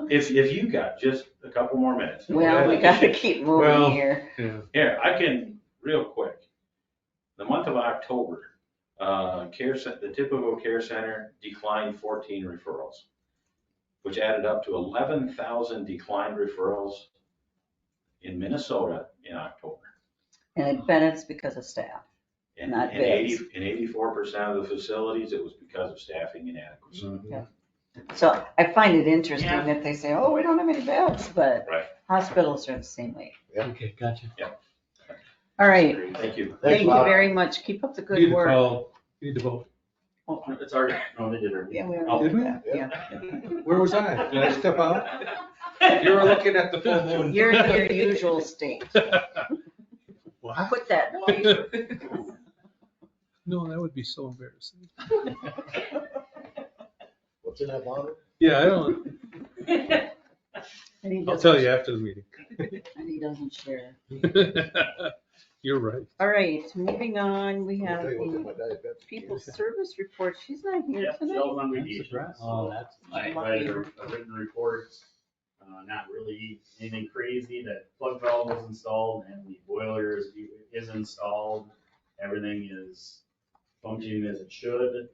I: If you got just a couple more minutes.
E: Well, we gotta keep moving
B: Well,
E: here.
B: Yeah.
I: Here, I can, real quick. The month of October, the typical care center declined 14 referrals, which added up to 11,000 declined referrals in Minnesota in October.
E: And I bet it's because of staff.
I: And
E: Not
I: in
E: beds.
I: 84% of the facilities, it was because of staffing inadequacy.
E: So I find it interesting
I: Yeah.
E: that they say, oh, we don't have any beds, but
I: Right.
E: hospitals are the same way.
F: Okay, gotcha.
E: All right,
I: Thank you.
E: thank you
H: Bob.
E: very much. Keep up the
B: Need
E: good
B: to
E: work.
B: call, need to vote.
E: Oh,
C: It's already, no, they did already.
E: yeah, we
C: Oh,
E: already
B: did we?
E: did that, yeah.
B: Where was I? Did I step out? You were looking at the full moon.
E: You're in your usual state.
B: What?
E: Put that in paper.
B: No, that would be so embarrassing.
H: What's in that bottle?
B: Yeah, I don't,
E: And he
B: I'll
E: doesn't-
B: tell you after the meeting.
E: And he doesn't share.
B: You're right.
E: All right, moving on, we
H: I'll
E: have
H: tell you what's in
E: the
H: my Diet Pepsi.
E: People's Service Report. She's not here
C: Yep,
E: tonight.
C: Shell's on
F: That's
C: vacation.
F: right. Oh, that's.
C: I provided a written report, not really anything crazy. That plug valve was installed and the boiler is installed. Everything is functioning as it should.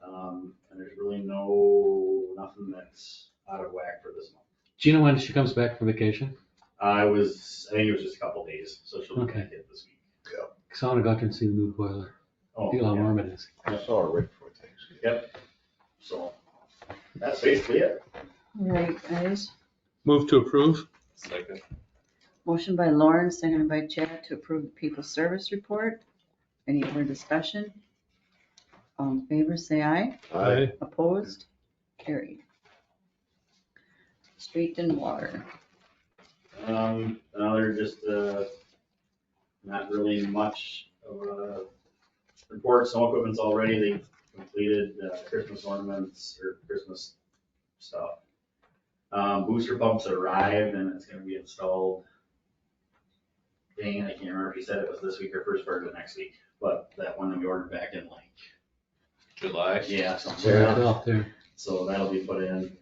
C: And there's really nothing that's out of whack for this month.
F: Do you know when she comes back from vacation?
C: I think it was just a couple days, so she'll be
F: Okay.
C: back it this week.
F: Cause I wanna go out there and see the new boiler.
C: Oh,
F: Feel how
C: yeah.
F: warm it is.
H: I saw it right before Thanksgiving.
C: Yep. So that's basically it.
E: All right, guys.
B: Move to approve?
D: Second.
E: Motion by Lauren, seconded by Chad to approve the People's Service Report. Any other discussion? All in favor, say aye.
B: Aye.
E: Opposed? Carried. Street and water.
C: Another just, not really much of a report. Snow equipment's already, they completed Christmas ornaments or Christmas stuff. Booster pumps arrived and it's gonna be installed. Dang, I can't remember if he said it was this week or first part of next week, but that one that we ordered back in like,
D: July.
C: yeah, something.
H: Yeah.
F: It's out there.
C: So that'll be put in.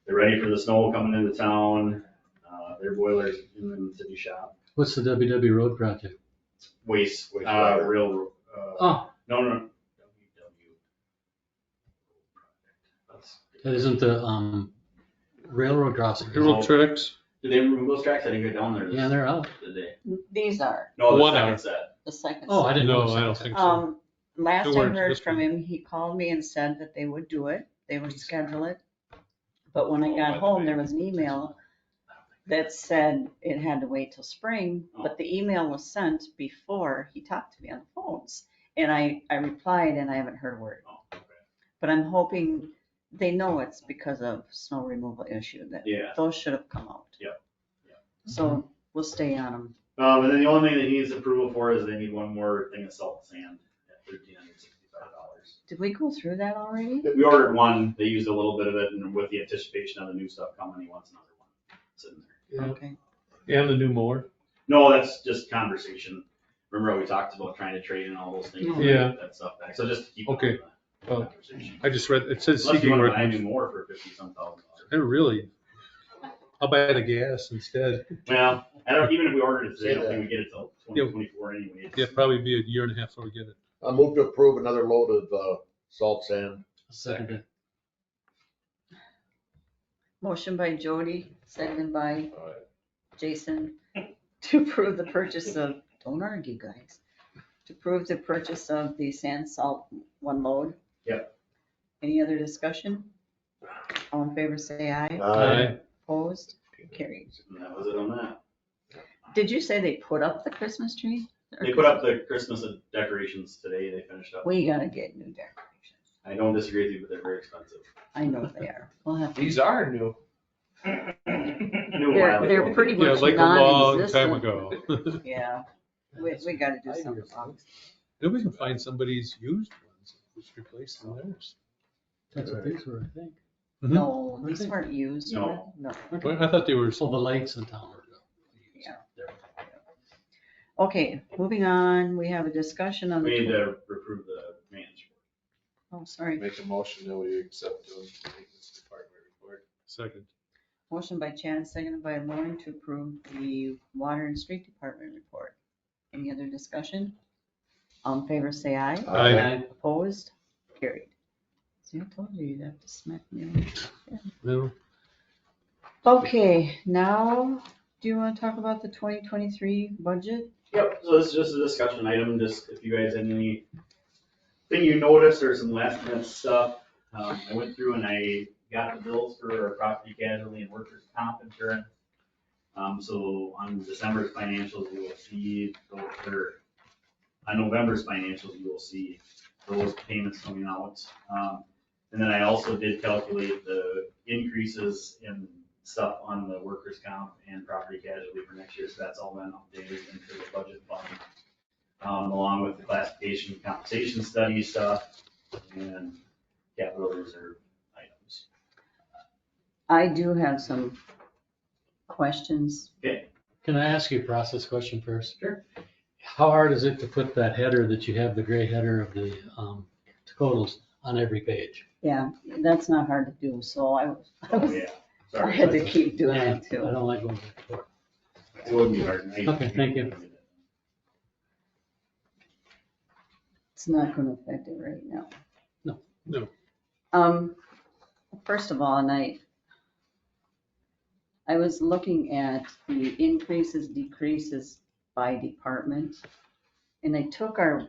C: They're ready for the snow coming into town. Their boiler's in the city shop.
F: What's the WW Road project?
H: Wastewater.
C: Real,
F: Oh,
C: no.
F: that isn't the, railroad crossing. is it?
B: Earl tracks?
C: Did they remove those tracks? I didn't go down there.
F: Yeah, they're out.
C: Did they?
E: These are
C: No, the
B: One
C: second
B: hour.
C: set.
E: the second.
F: Oh, I didn't know.
B: No, I don't think so.
E: Last
B: They
E: I
B: weren't
E: heard
B: this
E: from
B: week.
E: him, he called me and said that they would do it. They would schedule it. But when I
D: Oh, by
E: got
D: the
E: home,
D: way.
E: there was an email that said it had to wait till spring, but the email was sent before he talked to me on the phones. And I replied and I haven't heard a word.
C: Oh, okay.
E: But I'm hoping they know it's because of snow removal issue, that
C: Yeah.
E: those should have come out.
C: Yep. Yep.
E: So we'll stay on them.
C: And then the only thing that he needs approval for is they need one more thing of salt and sand at $1,365.
E: Did we go through that already?
C: We ordered one, they used a little bit of it, and with the anticipation of the new stuff coming, he wants another one sitting there.
B: Yeah.
E: Okay.
B: And the new mower?
C: No, that's just conversation. Remember how we talked about trying to trade in all those things?
B: Yeah.
C: That stuff back, so just to keep.
B: Okay.
C: on the
B: Well,
C: conversation.
B: I just read, it says
C: Unless you
B: seeking
C: wanna buy a new
B: recommendation.
C: more for $50-some thousand.
B: They're really, I'll buy the gas instead.
C: Well, I don't, even if we ordered it today, I don't think we get it till
B: Yeah.
C: 2024 anyway.
B: Yeah, probably be a year and a half before we get it.
H: I move to approve another load of salt sand.
F: Second.
E: Motion by Jody, seconded by
D: All right.
E: Jason, to approve the purchase of, don't argue, guys, to approve the purchase of the sand salt one load.
C: Yep.
E: Any other discussion? All in favor, say aye.
H: Aye.
E: Opposed? Carried.
C: And that was it on that.
E: Did you say they put up the Christmas tree?
C: They put up the Christmas decorations today, they finished up.
E: We gotta get new decorations.
C: I don't disagree with you, but they're very expensive.
E: I know they are. We'll have to.
D: These are new.
C: New while
E: They're
C: ago.
E: pretty
B: Yeah,
E: much
B: like a long time
E: non-existent.
B: ago.
E: Yeah, we gotta do something.
B: Maybe we can find somebody's used ones, just replace them theirs.
F: That's what these were, I think.
E: No, these weren't used.
C: No.
E: No.
B: Well, I thought they were.
F: So the lights in town were.
E: Yeah. Okay, moving on, we have a discussion on
C: We need
E: the,
C: to approve the maintenance report.
E: oh, sorry.
D: Make a motion that we accept the maintenance department report.
B: Second.
E: Motion by Chad, seconded by Lauren to approve the water and street department report. Any other discussion? All in favor, say aye.
B: Aye.
E: Opposed? Carried. See, I told you you'd have to smack me.
B: No.
E: Okay, now, do you want to talk about the 2023 budget?
C: Yep, so this is just a discussion item, just if you guys had anything you noticed or some last minute stuff. I went through and I got the bills for our property casualty and workers' comp insurance. So on December's financials, you will see, or on November's financials, you will see those payments coming out. And then I also did calculate the increases in stuff on the workers' comp and property casualty for next year, so that's all been updated into the budget fund. Along with the classification and compensation study stuff and capital reserve items.
E: I do have some questions.
C: Okay,
F: Can I ask you a process question first?
C: Sure.
F: How hard is it to put that header that you have, the gray header of the totals on every page?
E: Yeah, that's not hard to do, so I
C: oh yeah,
E: I
C: sorry.
E: had to keep doing
F: Yeah,
E: that too.
F: I don't like going back and forth.
C: It wouldn't be hard.
F: Okay, thank you.
E: It's not gonna affect it right now.
B: No.
E: First of all, I was looking at the increases, decreases by department. And I took our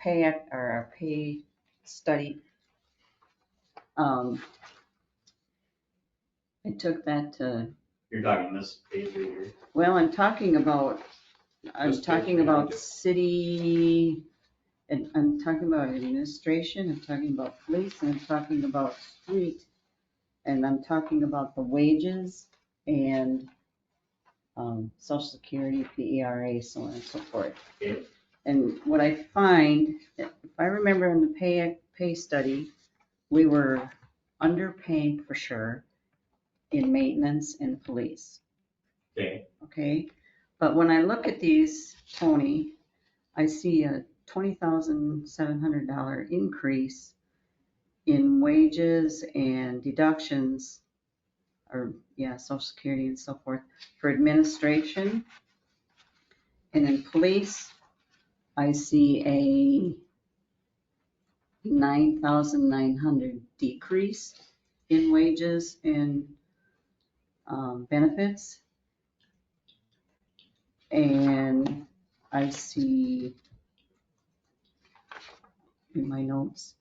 E: pay study. I took that to,
C: You're talking this page right here.
E: well, I'm talking about city, and I'm talking about administration, I'm talking about police, and I'm talking about street, and I'm talking about the wages and social security, PERA, so on and so forth.
C: Okay.
E: And what I find, if I remember in the pay study, we were underpaid for sure in maintenance and police.
C: Okay,
E: Okay, but when I look at these, Tony, I see a $20,700 increase in wages and deductions, or yeah, social security and so forth, for administration. And in police, I see a 9,900 decrease in wages and benefits. And I see in my notes,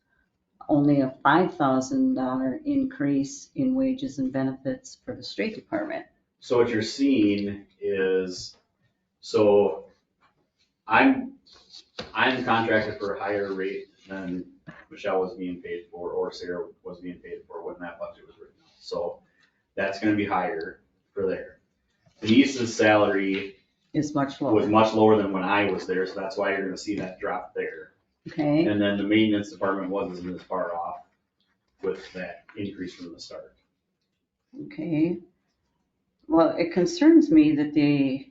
E: only a $5,000 increase in wages and benefits for the street department.
C: so what you're seeing is, so I'm contracted for a higher rate than Michelle was being paid for, or Sarah was being paid for when that budget was written. So that's gonna be higher for there. Denise's salary
E: Is much
C: was
E: lower,
C: much lower than when I was there, so that's why you're gonna see that drop there.
E: okay?
C: And then the maintenance department wasn't as far off with that increase from the start.
E: Okay. Well, it concerns me that the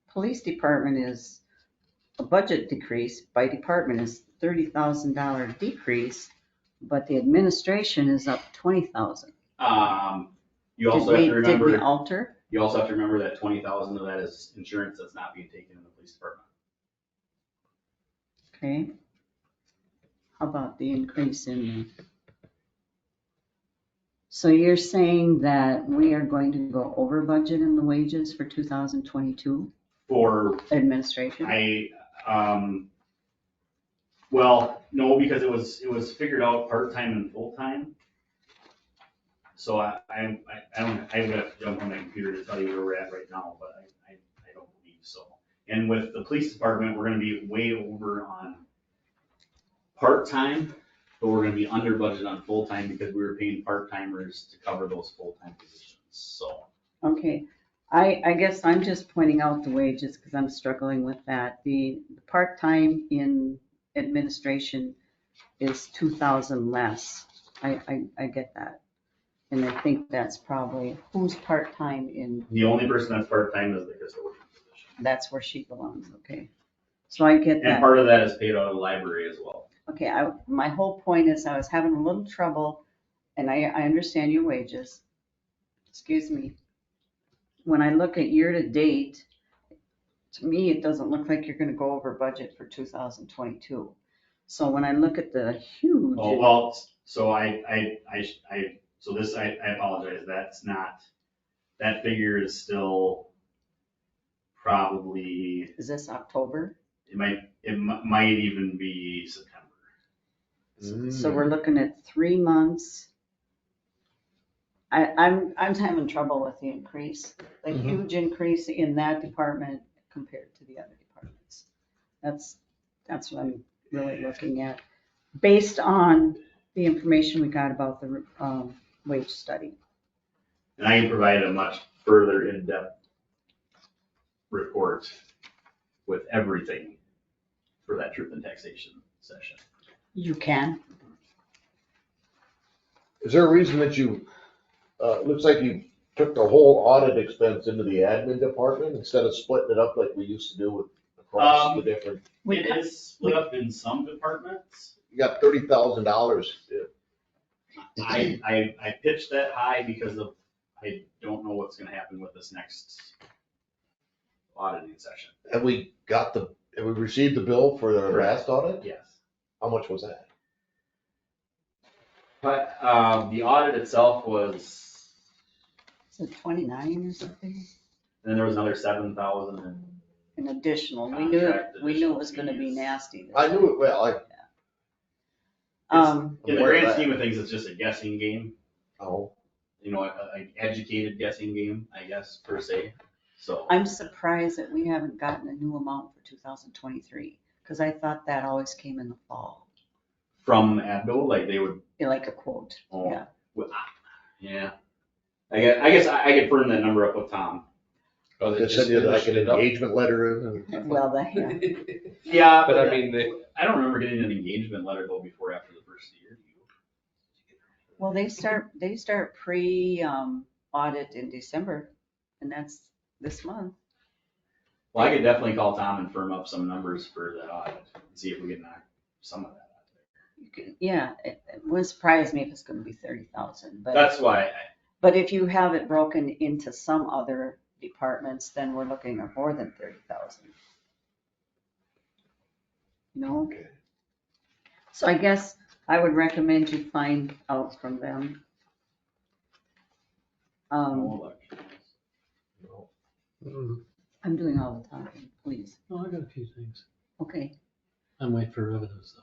E: police department is, a budget decrease by department is $30,000 decrease, but the administration is up 20,000.
C: You also have to
E: Did we
C: remember,
E: alter?
C: you also have to remember that 20,000 of that is insurance that's not being taken in the police department.
E: Okay. How about the increase in? So you're saying that we are going to go over budget in the wages for 2022
C: For,
E: administration?
C: well, no, because it was figured out part-time and full-time. So I would have to jump on my computer to tell you where we're at right now, but I don't believe so. And with the police department, we're gonna be way over on part-time, but we're gonna be under budget on full-time because we were paying part-timers to cover those full-time positions, so.
E: Okay, I guess I'm just pointing out the wages because I'm struggling with that. The part-time in administration is 2,000 less. I get that. And I think that's probably, who's part-time in,
C: The only person that's part-time is the custodian position.
E: that's where she belongs, okay. So I get
C: And
E: that.
C: part of that is paid out of the library as well.
E: Okay, my whole point is I was having a little trouble, and I understand your wages. Excuse me. When I look at year-to-date, to me, it doesn't look like you're gonna go over budget for 2022. So when I look at the huge.
C: Oh, well, so I apologize, that's not, that figure is still probably,
E: Is this October?
C: it might even be September.
E: So we're looking at 3 months. I'm having trouble with the increase, the huge increase in that department compared to the other departments. That's what I'm really looking at, based on the information we got about the wage study.
C: And I can provide a much further in-depth report with everything for that truth and taxation session.
E: You can.
H: Is there a reason that you, looks like you took the whole audit expense into the admin department instead of splitting it up like we used to do with across the different?
C: It is split up in some departments.
H: You got $30,000.
C: I pitched that high because of, I don't know what's gonna happen with this next auditing session.
H: Have we received the bill for the last audit?
C: Yes.
H: How much was that?
C: But, the audit itself was,
E: Is it 29 or something?
C: and then there was another 7,000 and
E: An additional. We
C: Contract
E: knew it was gonna be
C: fees.
E: nasty.
H: I knew it, well,
E: Um,
C: in the grand scheme of things, it's just a guessing game,
H: oh,
C: you know, an educated guessing game, I guess, per se, so.
E: I'm surprised that we haven't gotten a new amount for 2023, because I thought that always came in the fall,
C: From Abdo, like they would,
E: like a quote,
C: Oh.
E: yeah.
C: yeah. I guess I could firm that number up with Tom.
H: they sent you like an engagement letter and.
E: Well, that, yeah.
C: Yeah,
D: But I mean,
C: I don't remember getting an engagement letter though before after the first year.
E: Well, they start audit in December, and that's this month.
C: Well, I could definitely call Tom and firm up some numbers for that audit, and see if we can knock some of that out there.
E: You can- Yeah, it wouldn't surprise me if it's gonna be 30,000, but.
C: That's why,
E: But if you have it broken into some other departments, then we're looking at more than 30,000. No?
H: Okay.
E: So I guess I would recommend you find out from them. I'm doing all the talking, please.
F: No, I got a few things.
E: Okay,
F: I'm waiting for revenues though.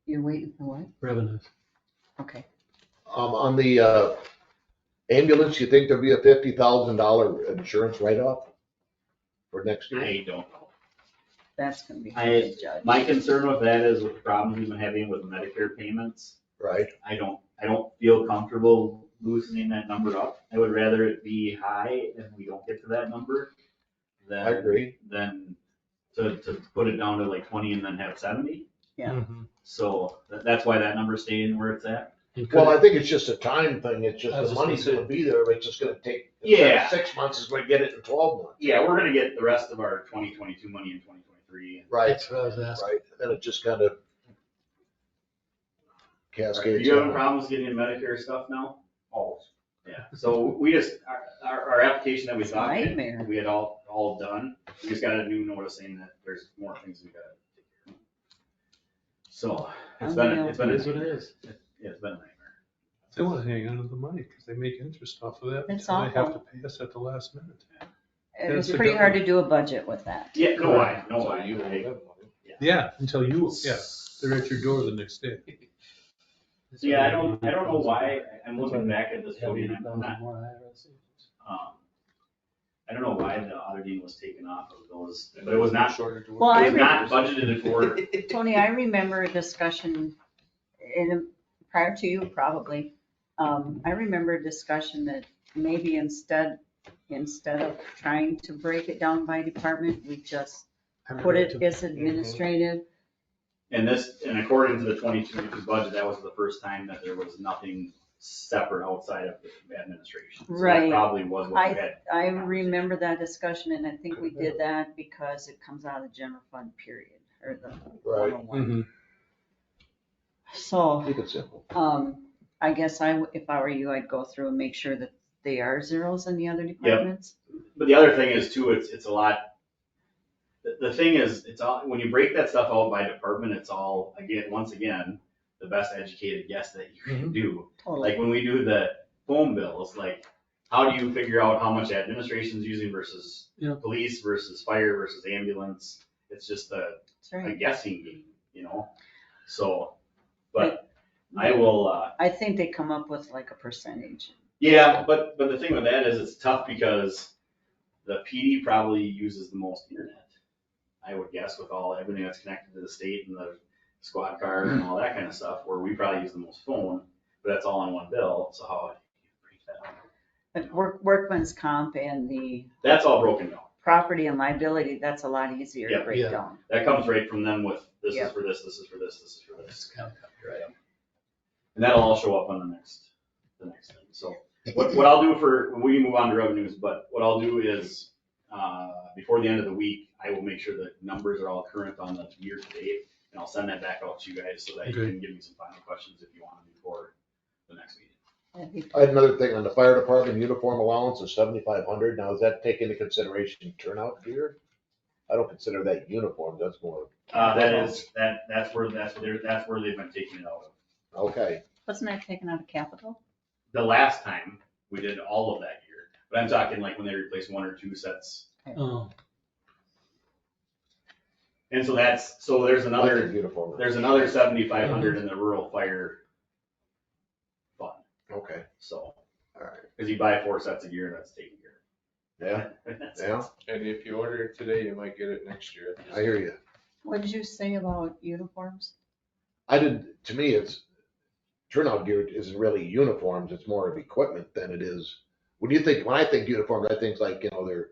E: you're waiting for what?
F: Revenues.
E: Okay.
H: On the ambulance, you think there'll be a $50,000 insurance write-off for next year?
C: I don't know.
E: That's gonna be.
C: I-
E: judge.
C: My concern with that is with the problems we've been having with Medicare payments.
H: Right,
C: I don't feel comfortable loosening that number up. I would rather it be high and we don't get to that number than.
H: I agree.
C: Than to put it down to like 20 and then have 70.
E: Yeah.
C: So that's why that number's staying where it's at.
F: And could-
H: well, I think it's just a time thing, it's
F: I
H: just
F: was
H: the
F: just
H: money's
F: gonna
H: gonna be there, it's just gonna take. instead of
C: Yeah.
H: 6 months, is gonna get it in 12 months.
C: Yeah, we're gonna get the rest of our 2022 money in 2023.
H: Right,
F: That's what I was asking.
H: right, then it just kind of
C: Are
H: cascades.
C: you having
H: on.
C: problems getting Medicare stuff now?
G: Oh,
C: Yeah, so we just, our application that we
E: It's a
C: thought,
E: nightmare.
C: we had all done, we just got a new notice saying that there's more things we gotta take care of. So, it's been,
E: Unreal.
C: it's been,
F: It is what it is.
C: yeah, it's been a nightmare.
B: They want to hang on to the money because they make interest off of that.
E: It's
B: until They have
E: awful.
B: to pay us at the last minute.
E: It was
B: That's the
E: pretty hard to
B: government.
E: do a budget with that.
C: Yeah, no, I,
B: Yeah, until you, yeah, they're at your door the next day.
C: Yeah, I don't know why, I'm looking back at this, Cody, and I'm not,
F: More IRS agents.
C: I don't know why the auditing was taken off of those, but it was not, it
E: Well, I
C: was not budgeted for.
E: Tony, I remember a discussion prior to you probably. I remember a discussion that maybe instead of trying to break it down by department, we just put it as administrative.
C: And according to the 22 budget, that was the first time that there was nothing separate outside of the administration. So that
E: Right.
C: probably was what we had.
E: I remember that discussion, and I think we did that because it comes out of the general fund period, or the
H: Right.
E: 101. So,
H: Keep it simple.
E: I guess if I were you, I'd go through and make sure that they are zeros in the other departments.
C: But the other thing is too, it's a lot, the thing is, it's all, when you break that stuff out by department, it's all, once again, the best educated guess that you can do.
E: Totally.
C: Like when we do the phone bills, like, how do you figure out how much administration's using versus
F: Yeah.
C: police versus fire versus ambulance? It's just
E: That's
C: a
E: right.
C: guessing game, you know? So, but I will,
E: I think they come up with like a percentage.
C: yeah, but the thing with that is it's tough because the PD probably uses the most internet. I would guess with everything that's connected to the state and the squad car and all that kind of stuff, where we probably use the most phone, but that's all on one bill, so how do you break that up?
E: But workman's comp and the
C: That's all broken down.
E: property and liability, that's a lot easier to
C: Yeah.
E: break
F: Yeah.
E: down.
C: That comes right from them with, this
E: Yeah.
C: is for this, this is for this, this is for this.
F: It's kind of
C: Right. And that'll all show up on the next thing. So what I'll do we can move on to revenues, but what I'll do is, before the end of the week, I will make sure that numbers are all current on the year to date, and I'll send that back out to you guys so that you
B: Okay.
C: can give me some final questions if you want before the next meeting.
H: I had another thing on the fire department, uniform allowance of 7,500. Now, does that take into consideration turnout gear? I don't consider that uniform, that's more,
C: That's where they've been taking it out of.
H: okay.
E: Wasn't that taken out of capital?
C: The last time, we did all of that gear, but I'm talking like when they replaced one or two sets.
F: Oh,
C: And so there's another,
H: Uniform.
C: there's another 7,500 in the rural fire fund,
H: Okay,
C: so.
H: all right.
C: Cause you buy 4 sets of gear, that's taken care
H: Yeah,
C: of.
H: yeah,
D: And if you order it today, you might get it next year.
H: I hear you.
E: What did you say about uniforms?
H: To me, it's, turnout gear isn't really uniforms, it's more of equipment than it is. When I think uniforms, I think like, their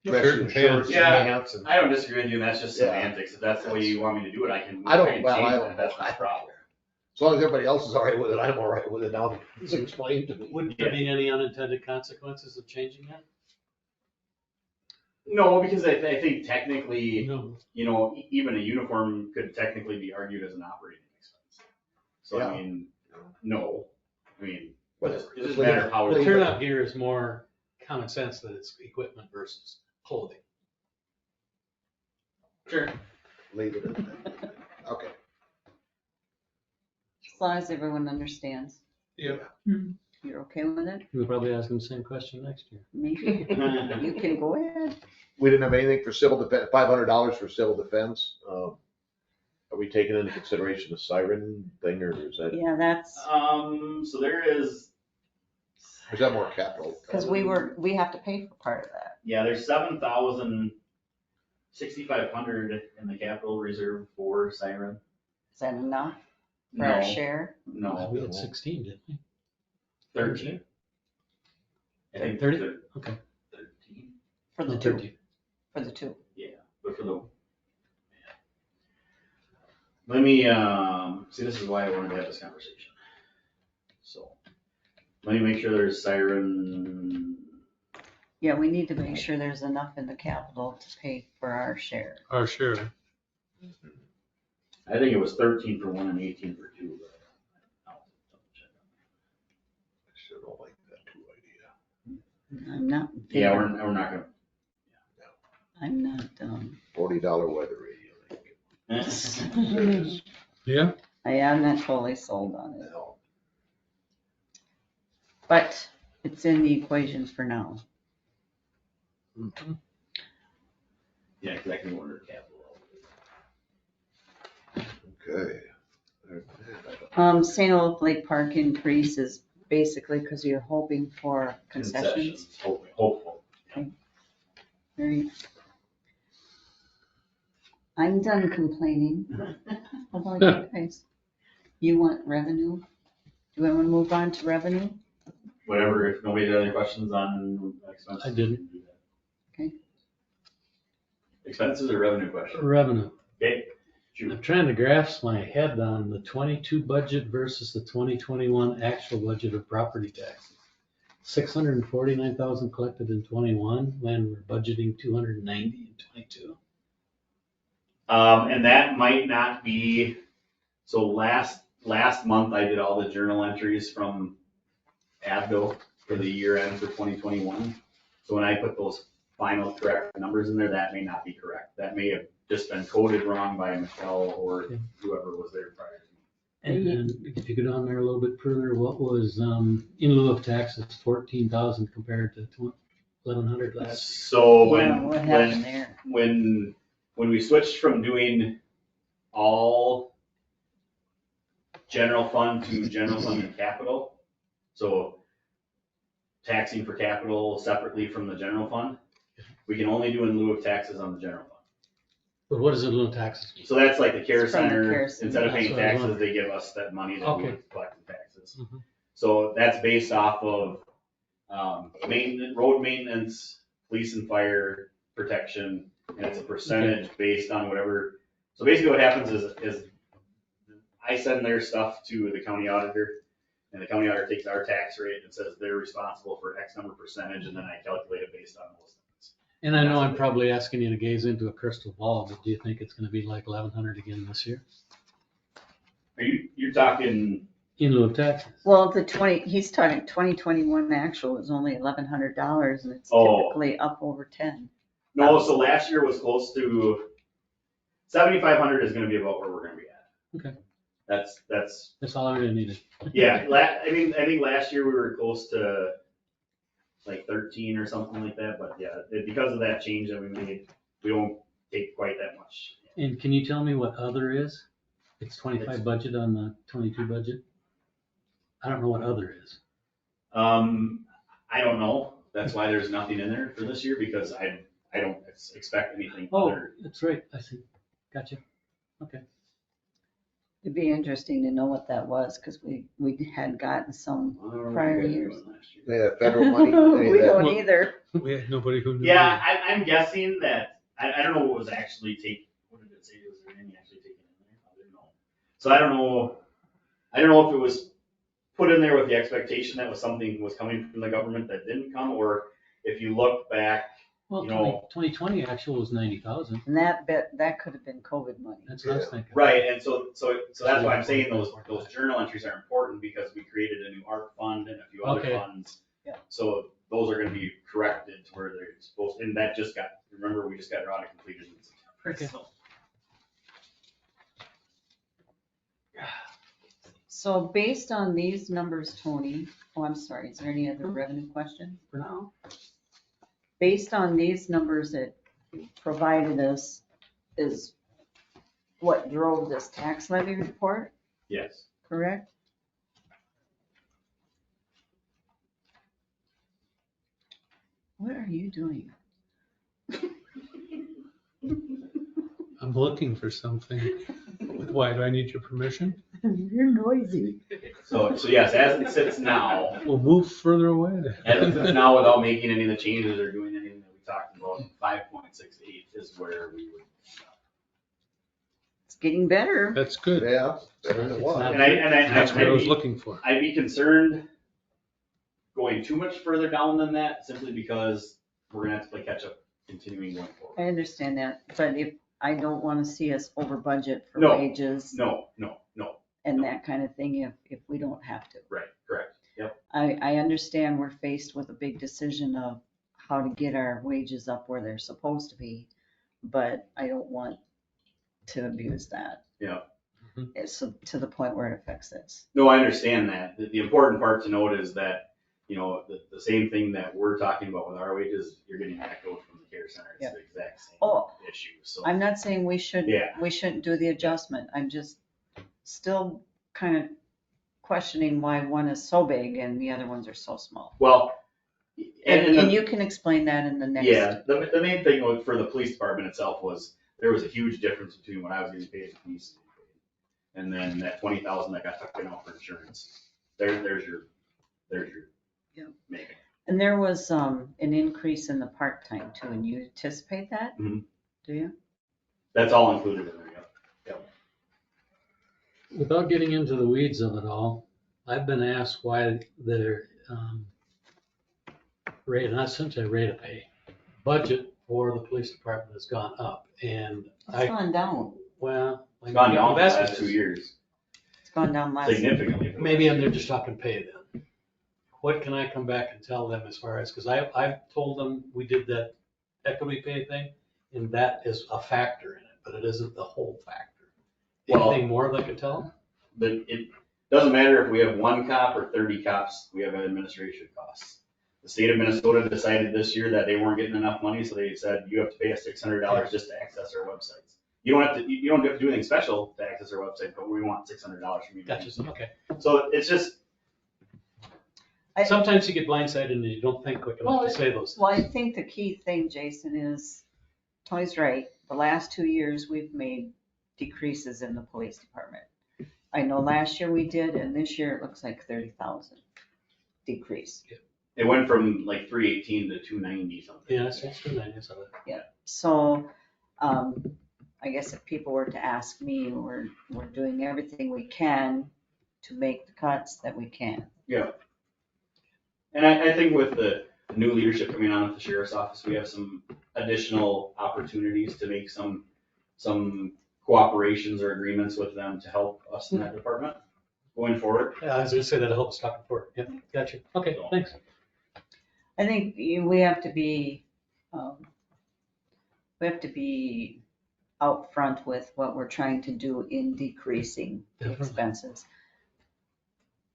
H: dress
B: Shirt and
H: and shorts and
C: Yeah.
H: pants and.
C: I don't disagree with you, that's just
H: Yeah.
C: semantics, if that's the way you want me to do it, I can.
H: I don't-
C: can
H: well,
C: change
H: I
C: that,
H: don't
C: That's
H: know.
C: not a problem.
H: As long as everybody else is all right with it, I'm all right with it now. It's explained to me.
F: wouldn't there be any unintended consequences of changing that?
C: No, because I think technically,
F: No.
C: even a uniform could technically be argued as an operating expense. So
H: Yeah.
C: I mean, no, I mean,
H: Whatever.
C: it doesn't matter how.
F: The
C: it's-
F: turnout gear is more common sense that it's equipment versus clothing.
C: Sure.
H: Leave it at that. Okay.
E: As long as everyone understands.
B: Yeah.
E: You're okay with it?
F: We'll probably ask them the same question next year.
E: Maybe. You can go ahead.
H: We didn't have anything for civil defense, $500 for civil defense. Are we taking into consideration the siren thing or is
E: Yeah, that's,
C: So there is,
H: that more capital?
E: because we have to pay for part of that.
C: yeah, there's 6,500 in the capital reserve for siren.
E: Is that enough for our
C: No,
E: share?
C: no,
F: We had 16, didn't we?
C: 13. I think
F: 30?
C: they're
F: Okay.
C: 13,
E: For the
F: No,
E: two,
F: 13.
E: for the two.
C: but for the. Let me, see, this is why I wanted to have this conversation. So, let me make sure there's siren,
E: Yeah, we need to make sure there's enough in the capital to pay for our share.
B: Our share.
C: I think it was 13 for one and 18 for two. But I'll double check.
H: I still don't like that too. I
E: I'm not. in
C: Yeah,
E: favor.
C: we're not gonna.
E: I'm not,
H: $40 weather radio.
B: Yeah.
E: I am not totally sold on it. But it's in the equation for now.
C: Yeah, because I can order capital.
H: Okay.
E: St. Olaf Lake Park increase is basically because you're hoping for concessions.
C: Hopeful.
E: Very. I'm done complaining. How about you guys? You want revenue? Do we want to move on to revenue?
C: Whatever, if nobody had other questions on expenses.
F: I didn't.
E: Okay.
C: Expenses or revenue question?
F: Revenue.
C: Okay, shoot.
F: I'm trying to grasp my head on the 22 budget versus the 2021 actual budget of property taxes. 649,000 collected in 21 when we're budgeting 290 in 22.
C: And that might not be, so last month I did all the journal entries from Abdo for the year end for 2021. So when I put those final correct numbers in there, that may not be correct. That may have just been coded wrong by Michelle or whoever was there prior to me.
F: And then if you go down there a little bit further, what was in lieu of taxes, 14,000 compared to 1,100 last
C: So
E: Yeah, what happened there?
C: when we switched from doing all general fund to general fund and capital, so taxing for capital separately from the general fund, we can only do in lieu of taxes on the general fund.
F: But what is it, little taxes?
C: So that's like the care
E: It's from the
C: center,
E: care center.
C: instead of paying
F: That's what I
C: taxes,
F: wondered.
C: they give us that money that we
F: Okay.
C: would collect in taxes.
F: Mhm.
C: So that's based off of, maintenance, road maintenance, police and fire protection, and it's a percentage based on whatever. So basically what happens is I send their stuff to the county auditor, and the county auditor takes our tax rate and says they're responsible for X number percentage, and then I calculate it based on those things.
F: And I know I'm probably asking you to gaze into a crystal ball, but do you think it's gonna be like 1,100 again this year?
C: You're talking,
F: In lieu of taxes?
E: Well, he's talking 2021 actual is only $1,100 and it's
C: Oh.
E: typically up over 10.
C: no, so last year was close to, 7,500 is gonna be about where we're gonna be at.
F: Okay.
C: That's,
F: That's all I really needed.
C: yeah, I think last year we were close to like 13 or something like that, but yeah, because of that change that we made, we won't take quite that much.
F: And can you tell me what other is? It's 25 budget on the 22 budget? I don't know what other is.
C: I don't know, that's why there's nothing in there for this year, because I don't expect anything
F: Oh,
C: other.
F: that's right, I see. Gotcha. Okay.
E: It'd be interesting to know what that was because we had gotten some
C: I don't know what
E: prior
C: you guys
E: years.
C: did last year.
H: Yeah, federal money. any of
E: We
H: that?
E: don't either.
B: We had nobody who knew.
C: Yeah, I'm guessing that, I don't know what was actually what did it say, was there any actually taken in there? I didn't know. So I don't know if it was put in there with the expectation that was something was coming from the government that didn't come, or if you look back,
F: Well,
C: You know-
F: 2020 actual was 90,000.
E: And that could have been COVID money.
F: That's what I was thinking.
C: right, and so that's why I'm saying those journal entries are important, because we created a new ARP fund and a few other
F: Okay.
C: funds.
E: Yeah.
C: So those are gonna be corrected to where they're supposed, and that just got, remember, we just got our audit completed in September,
F: Okay.
C: so.
E: So based on these numbers, Tony, I'm sorry, is there any other revenue question for now? Based on these numbers that you provided us is what drove this tax levy report,
C: Yes.
E: correct? What are you doing?
B: I'm looking for something. Why, do I need your permission?
E: You're noisy.
C: So yes, as it sits now,
B: We'll move further away.
C: as it sits now, without making any of the changes or doing anything that we talked about, 5.68 is where we would.
E: It's getting better.
B: That's good.
H: Yeah, better than it was.
C: And
B: That's what I was
C: I'd be-
B: looking for.
C: I'd be concerned going too much further down than that, simply because we're gonna have to play catch up continuing going forward.
E: I understand that, but if, I don't want to see us over budget for
C: No.
E: wages
C: No,
E: and that kind of thing if we don't have to.
C: right, correct, yep.
E: I understand we're faced with a big decision of how to get our wages up where they're supposed to be, but I don't want to abuse that.
C: Yeah.
E: It's to the point where it affects this.
C: No, I understand that. The important part to note is that, you know, the same thing that we're talking about with our wages, you're getting echoed from the care center. It's
E: Yeah.
C: the exact same
E: Oh,
C: issue, so.
E: I'm not saying we
C: Yeah.
E: shouldn't do the adjustment. I'm just still kind of questioning why one is so big and the other ones are so small.
C: Well,
E: And you can explain that in the next.
C: yeah, the main thing for the police department itself was, there was a huge difference between what I was getting paid and police. And then that 20,000 that got tucked in off for insurance, there's your
E: Yeah.
C: making.
E: And there was an increase in the part-time too, and you anticipate that?
C: Mhm.
E: Do you?
C: That's all included in there, yeah.
F: Without getting into the weeds of it all, I've been asked why their rate, not essentially rate of pay, budget for the police department has gone up. And
E: It's gone down.
F: well.
C: It's gone down the
F: that's
C: last
F: what
C: 2
F: it is.
C: years,
E: It's gone down last.
C: significantly.
F: Maybe they're just talking pay then. What can I come back and tell them as far as, because I've told them we did that equity pay thing, and that is a factor in it, but it isn't the whole factor.
C: Well-
F: Anything more they could tell them?
C: But it doesn't matter if we have 1 cop or 30 cops, we have administration costs. The state of Minnesota decided this year that they weren't getting enough money, so they said, you have to pay us $600 just to access our websites. You don't have to do anything special to access our website, but we want $600 from you.
F: Gotcha, okay.
C: So it's just,
F: Sometimes you get blindsided and you don't think quick enough to say those
E: Well, I
F: things.
E: think the key thing, Jason, is Tony's right. The last 2 years, we've made decreases in the police department. I know last year we did, and this year it looks like 30,000 decrease.
C: it went from like 318 to 290 something.
F: Yeah, that's good, I saw that.
E: So, I guess if people were to ask me, we're doing everything we can to make the cuts that we can.
C: Yeah. And I think with the new leadership coming on at the sheriff's office, we have some additional opportunities to make some cooperations or agreements with them to help us in that department going forward.
F: Yeah, I was gonna say that'll help us talking forward. Yeah, gotcha. Okay, thanks.
E: I think we have to be out front with what we're trying to do in decreasing the
F: Definitely.
E: expenses.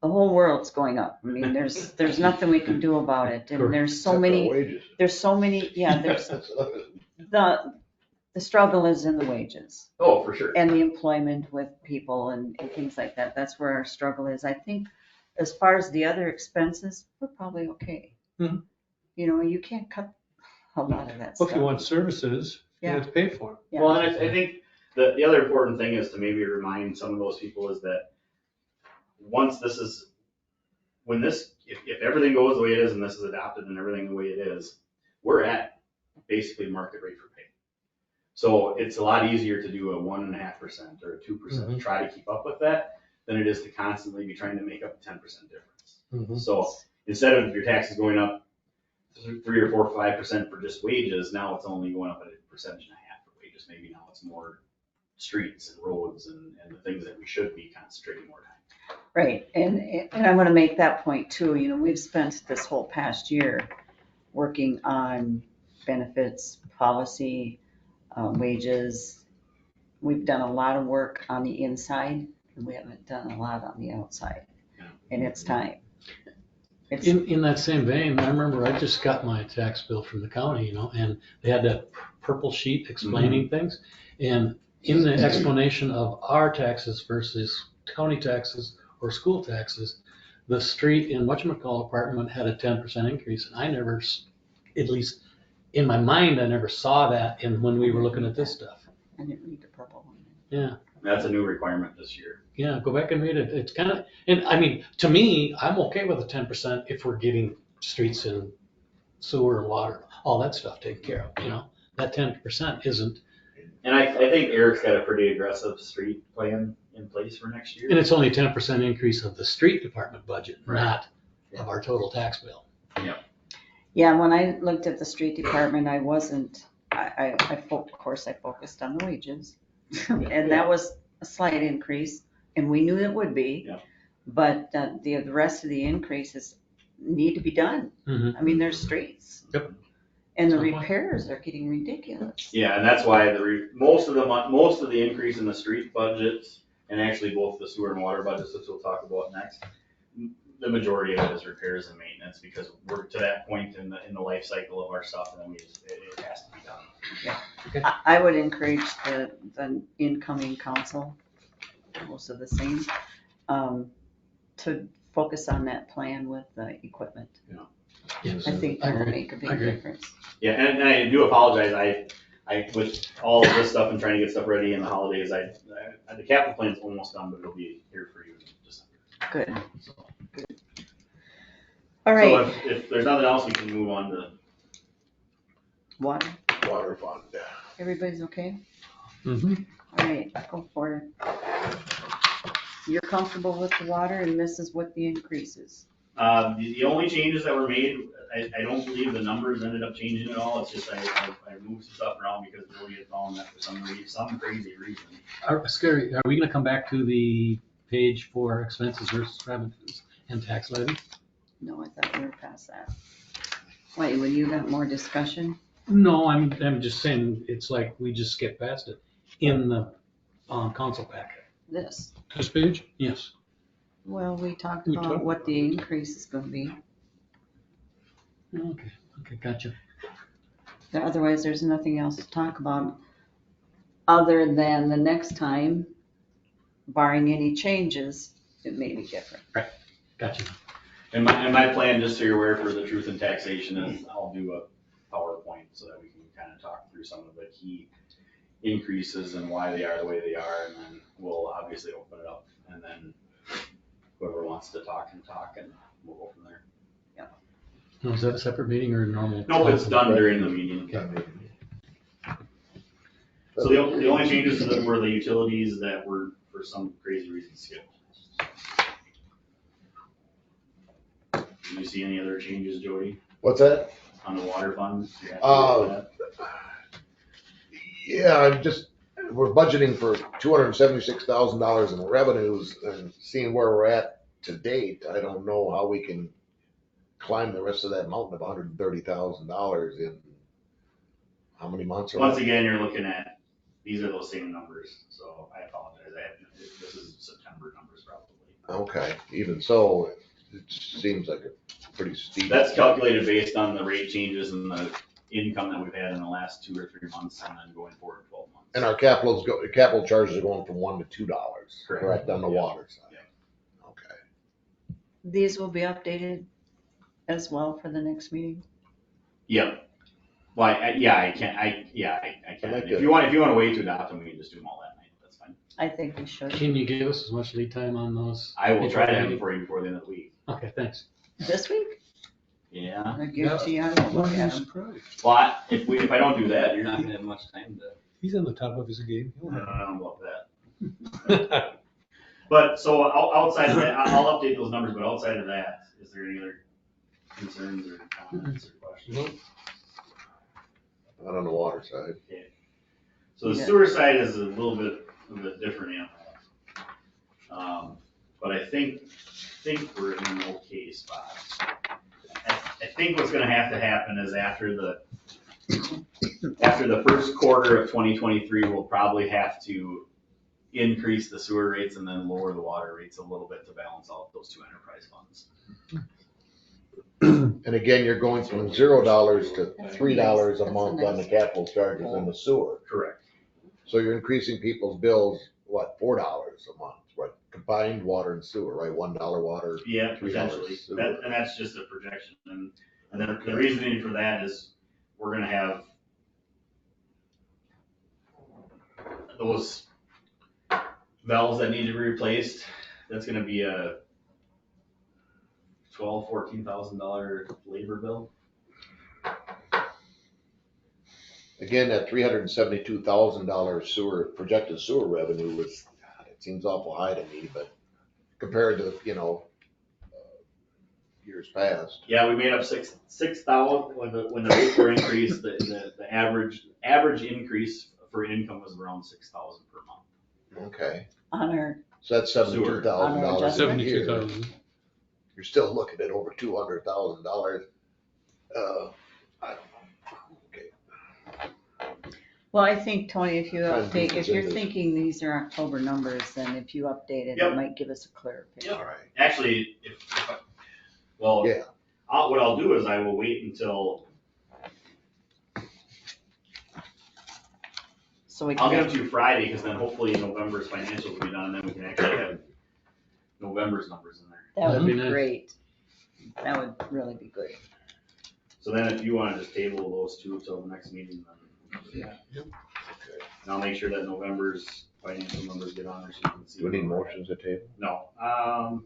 E: The whole world's going up. I mean, there's nothing we can do about it. And there's so
H: Except our
E: many,
H: wages.
E: the struggle is in the wages
C: Oh, for sure.
E: and the employment with people and things like that. That's where our struggle is. I think as far as the other expenses, we're probably okay.
F: Mhm.
E: You know, you can't cut a lot of that
B: Well, if you
E: stuff.
B: want services, you have to pay for them.
E: Yeah.
C: Well, and I think the other important thing is to maybe remind some of those people is that if everything goes the way it is and this is adopted and everything the way it is, we're at basically market rate for pay. So it's a lot easier to do a 1.5% or a 2% to try to keep up with that than it is to constantly be trying to make up a 10% difference.
F: Mhm.
C: So instead of your taxes going up 3 or 4 or 5% for just wages, now it's only going up at 1.5% for wages. Maybe now it's more streets and roads and the things that we should be concentrating more time.
E: Right, and I'm gonna make that point too, you know, we've spent this whole past year working on benefits, policy, wages. We've done a lot of work on the inside, and we haven't done a lot on the outside, and it's time. It's,
F: In that same vein, I remember I just got my tax bill from the county, and they had that purple sheet explaining things. And in the explanation of our taxes versus county taxes or school taxes, the street in whatchamacallit department had a 10% increase. And I never, at least in my mind, I never saw that when we were looking at this stuff.
E: I didn't read the purple one.
F: Yeah.
C: That's a new requirement this year.
F: Yeah, go back and read it. It's kind of, and I mean, to me, I'm okay with the 10% if we're getting streets and sewer and water, all that stuff taken care of, That 10% isn't,
C: And I think Eric's got a pretty aggressive street plan in place for next year.
F: and it's only a 10% increase of the street department budget,
C: Right.
F: not of our total tax bill.
E: Yeah, when I looked at the street department, I wasn't, of course, I focused on the wages. And that was a slight increase, and we knew it would be.
C: Yeah.
E: But the rest of the increase is need to be done.
F: Mhm.
E: I mean, there's streets.
F: Yep.
E: And the
F: Good point.
E: repairs are getting ridiculous.
C: Yeah, and that's why most of the increase in the street budgets, and actually both the sewer and water budgets, which we'll talk about next, the majority of it is repairs and maintenance, because we're to that point in the life cycle of our stuff, and then it has to be done.
E: I would encourage the incoming council, most of the same, to focus on that plan with the equipment.
F: Yes.
E: I think
F: I
E: that will
F: agree.
E: make a big
F: I agree.
E: difference.
C: Yeah, and I do apologize, I, with all of this stuff and trying to get stuff ready in the holidays, the capital plan's almost done, but it'll be here for you in December.
E: Good.
C: So
E: All right,
C: if there's nothing else, we can move on to,
E: water,
H: Water fund.
E: everybody's okay?
F: Mhm.
E: All right, go for it. You're comfortable with the water and this is what the increase is?
C: the only changes that were made, I don't believe the numbers ended up changing at all, it's just I moved some stuff around because Jody had found that for some crazy reason.
F: Scary, are we gonna come back to the page for expenses versus revenues and tax levy?
E: No, I thought we were past that. Wait, when you got more discussion?
F: No, I'm just saying, it's like we just skipped past it in the, council packet.
E: This.
B: This page?
F: Yes.
E: Well, we talked
B: We
E: about
B: talked
E: what the increase is gonna be.
F: Okay, gotcha.
E: Otherwise, there's nothing else to talk about, other than the next time, barring any changes, it may be different.
F: Gotcha.
C: And my plan, just so you're aware, for the truth in taxation is I'll do a PowerPoint so that we can kind of talk through some of the key increases and why they are the way they are, and then we'll obviously open it up, and then whoever wants to talk, and we'll go from there.
F: Now, is that a separate meeting or a normal?
C: No, it's done during the meeting. So the only changes were the utilities that were, for some crazy reason, skipped. Did you see any other changes, Jody,
H: What's that?
C: on the water fund? You happy with that?
H: Yeah, we're budgeting for $276,000 in revenues, and seeing where we're at to date, I don't know how we can climb the rest of that mountain of $130,000 in how many months?
C: Once again, you're looking at, these are those same numbers, so I apologize. This is September numbers probably.
H: Okay, even so, it seems like a pretty steep.
C: That's calculated based on the rate changes and the income that we've had in the last 2 or 3 months, and then going forward 12 months.
H: And our capital charges are going from $1 to $2, correct, on the
C: Yeah.
H: water side?
C: Yeah.
H: Okay.
E: These will be updated as well for the next meeting.
C: Yep. Well, I can. If you want to wait to adopt them, we can just do them all that night. That's fine.
E: I think we should.
F: Can you give us as much lead time on those?
C: I will try to have them for you before the end of the week.
F: Okay, thanks.
E: This week?
C: Yeah.
E: I guarantee I won't look at them.
C: Well, if I don't do that, you're not gonna have much time to.
B: He's on the top of his game.
C: I don't know about that. But so outside of that, I'll update those numbers. But outside of that, is there any other concerns or comments or questions?
H: Not on the water side.
C: So the
E: Yeah.
C: sewer side is a little bit of a different animal. But I think we're in an okay spot. I think what's gonna have to happen is after the first quarter of 2023, we'll probably have to increase the sewer rates and then lower the water rates a little bit to balance out those 2 enterprise funds.
H: And again, you're going from $0 to $3 a month on the capital charges in the sewer.
C: Correct.
H: So you're increasing people's bills, what, $4 a month, right? Combined water and sewer, right? $1 water.
C: Yeah,
H: $3
C: potentially.
H: sewer.
C: And that's just a projection. And then the reasoning for that is we're gonna have those valves that need to be replaced. That's gonna be a $14,000 labor bill.
H: Again, that $372,000 projected sewer revenue it seems awful high to me, but compared to, years past.
C: Yeah, we made up 6,000 when the rates were increased. The average increase for income was around 6,000 per month.
H: Okay,
E: On our,
H: so that's $72,000 a year.
B: 72,000.
H: you're still looking at over $200,000. I don't know. Okay.
E: Well, I think, Tony, if you
H: Trying to
E: update,
H: keep
E: if you're
H: this in
E: thinking these are October numbers, then if you update it,
C: Yep.
E: it might give us a clearer picture.
C: Yep.
H: All right.
C: Actually, well,
H: Yeah.
C: what I'll do is I will wait until,
E: So we
C: I'll get
E: can,
C: them to you Friday, because then hopefully November's financials will be done, and then we can actually have November's numbers in there.
E: that would
F: That'd be
E: be
F: nice.
E: great. That would really be good.
C: So then if you wanna just table those two till the next meeting, then.
H: Yeah.
C: And I'll make sure that November's financial numbers get on there so you can see.
H: Do we need motions at table?
C: No,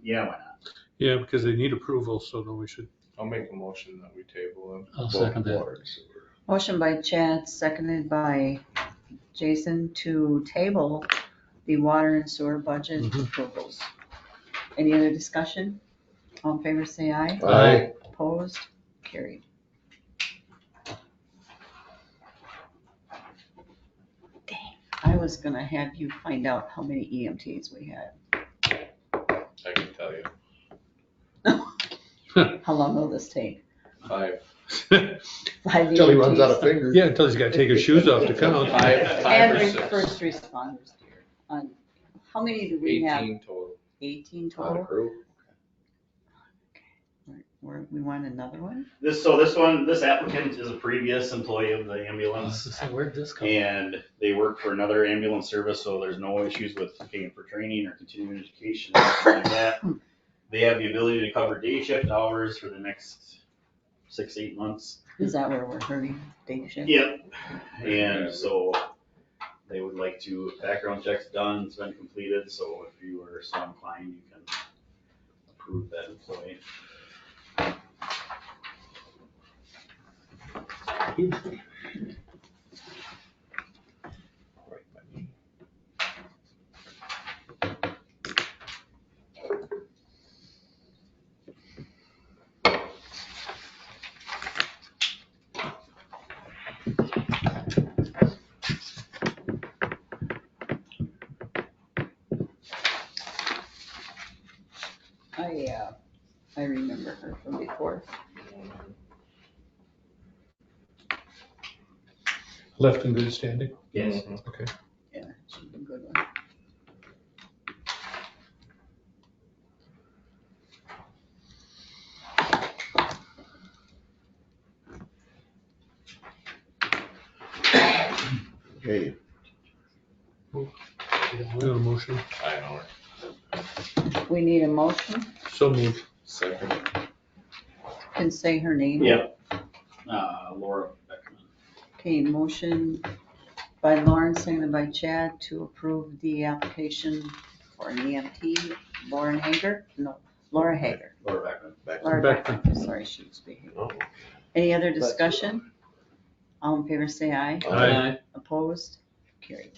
C: yeah, why not?
B: Yeah, because they need approval, so then we should.
D: I'll make a motion that we table them.
F: I'll second that.
H: Water and sewer.
E: Motion by Chad, seconded by Jason to table the water and sewer budget
B: Mhm.
E: approvals. Any other discussion? All in favor, say aye.
H: Aye.
E: Opposed? Carried. Dang, I was gonna have you find out how many EMTs we had.
D: I can tell you.
E: How long will this take?
D: 5.
E: 5
H: Until he runs out of
E: EMTs?
H: fingers.
B: Yeah, until he's got to take his shoes off to count.
D: 5
E: And
D: or 6.
E: first responders, dear. How many do we have?
D: 18 total.
E: 18
H: On a
E: total?
H: crew.
E: We want another one?
C: This applicant is a previous employee of the ambulance.
F: So where'd this come?
C: And they work for another ambulance service, so there's no issues with paying for training or continuing education or anything like that. They have the ability to cover day shift hours for the next 6 to 8 months.
E: Is that where we're hurting day shift?
C: Yep. And so they would like to, background checks done, it's been completed, so if you are so inclined, you can approve that employee.
E: I remember her from before.
B: Left in good standing.
C: Yes.
B: Okay.
E: Yeah, she's a good one.
H: Okay.
B: We got a motion.
D: I know it.
E: We need a motion.
B: So moved.
D: Second.
E: Can say her name.
C: Yep. Laura Beckman.
E: Okay, motion by Lauren, seconded by Chad to approve the application for an EMT. Laura Hager? No, Laura Hager.
C: Laura Beckman.
E: Laura
B: Beckman.
E: Beckman, sorry, she was speaking.
H: Oh.
E: Any other discussion? All in favor, say aye.
B: Aye.
E: Opposed? Carried.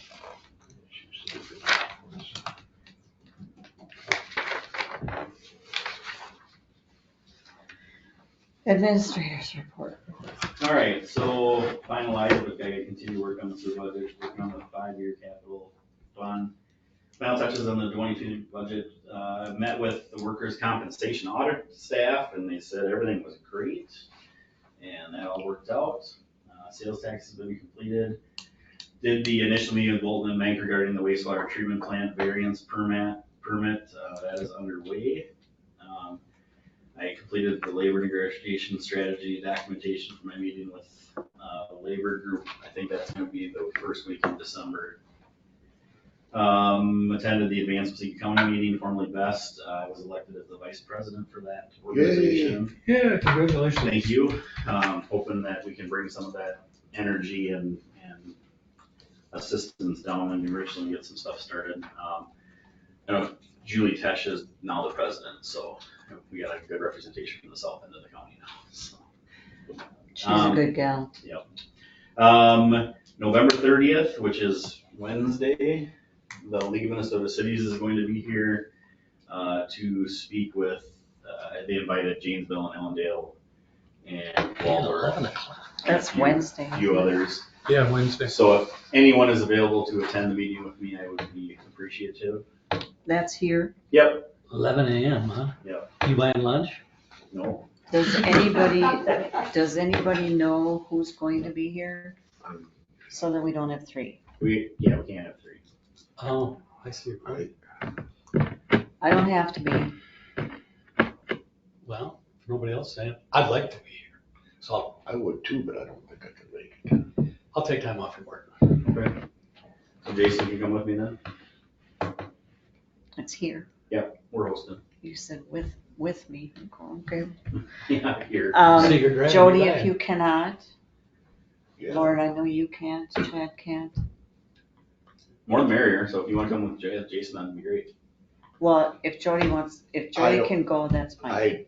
E: Administrators report.
C: All right, so finalized, we've got to continue work on the sewer budget, working on the 5-year capital fund. Final touches on the 22 budget, met with the workers' compensation audit staff, and they said everything was great, and that all worked out. Sales tax has been completed. Did the initial meeting with Bolton and Mank regarding the wastewater treatment plant variance permit, that is underway. I completed the labor negotiation strategy documentation for my meeting with the labor group. I think that's gonna be the first week in December. Attended the Advanced Wasika County meeting, formerly BEST. I was elected as the vice president for that organization.
B: Yeah, congratulations.
C: Thank you. Hoping that we can bring some of that energy and assistance down in New Richland and get some stuff started. I know Julie Tesh is now the president, so we got a good representation from the south end of the county now. So.
E: She's a good gal.
C: Yep. November 30th, which is Wednesday, the League of Minnesota Cities is going to be here to speak with, they invited Janesville and Ellendale and Waldorf,
F: 11 o'clock.
E: That's Wednesday.
C: a few others.
B: Yeah, Wednesday.
C: So if anyone is available to attend the meeting with me, I would be appreciative.
E: That's here.
C: Yep.
F: 11 a.m., huh?
C: Yep.
F: You buying lunch?
C: No,
E: Does anybody know who's going to be here? So that we don't have three.
C: we can't have three.
F: Oh, I see your point.
E: I don't have to be.
F: Well, if nobody else saying, I'd like to be here. So
H: I would too, but I don't think I can make it.
F: I'll take time off from work.
C: Okay. So Jason, you come with me then?
E: It's here.
C: We're hosting.
E: You said with me. Okay.
C: Yeah, here.
F: Secret dragon
E: Jody,
F: design.
E: if you cannot,
H: Yeah.
E: Lauren, I know you can't, Chad can't.
C: More the merrier, so if you wanna come with Jason, that'd be great.
E: Well, if Jody
H: don't-
E: can go, that's fine.
H: I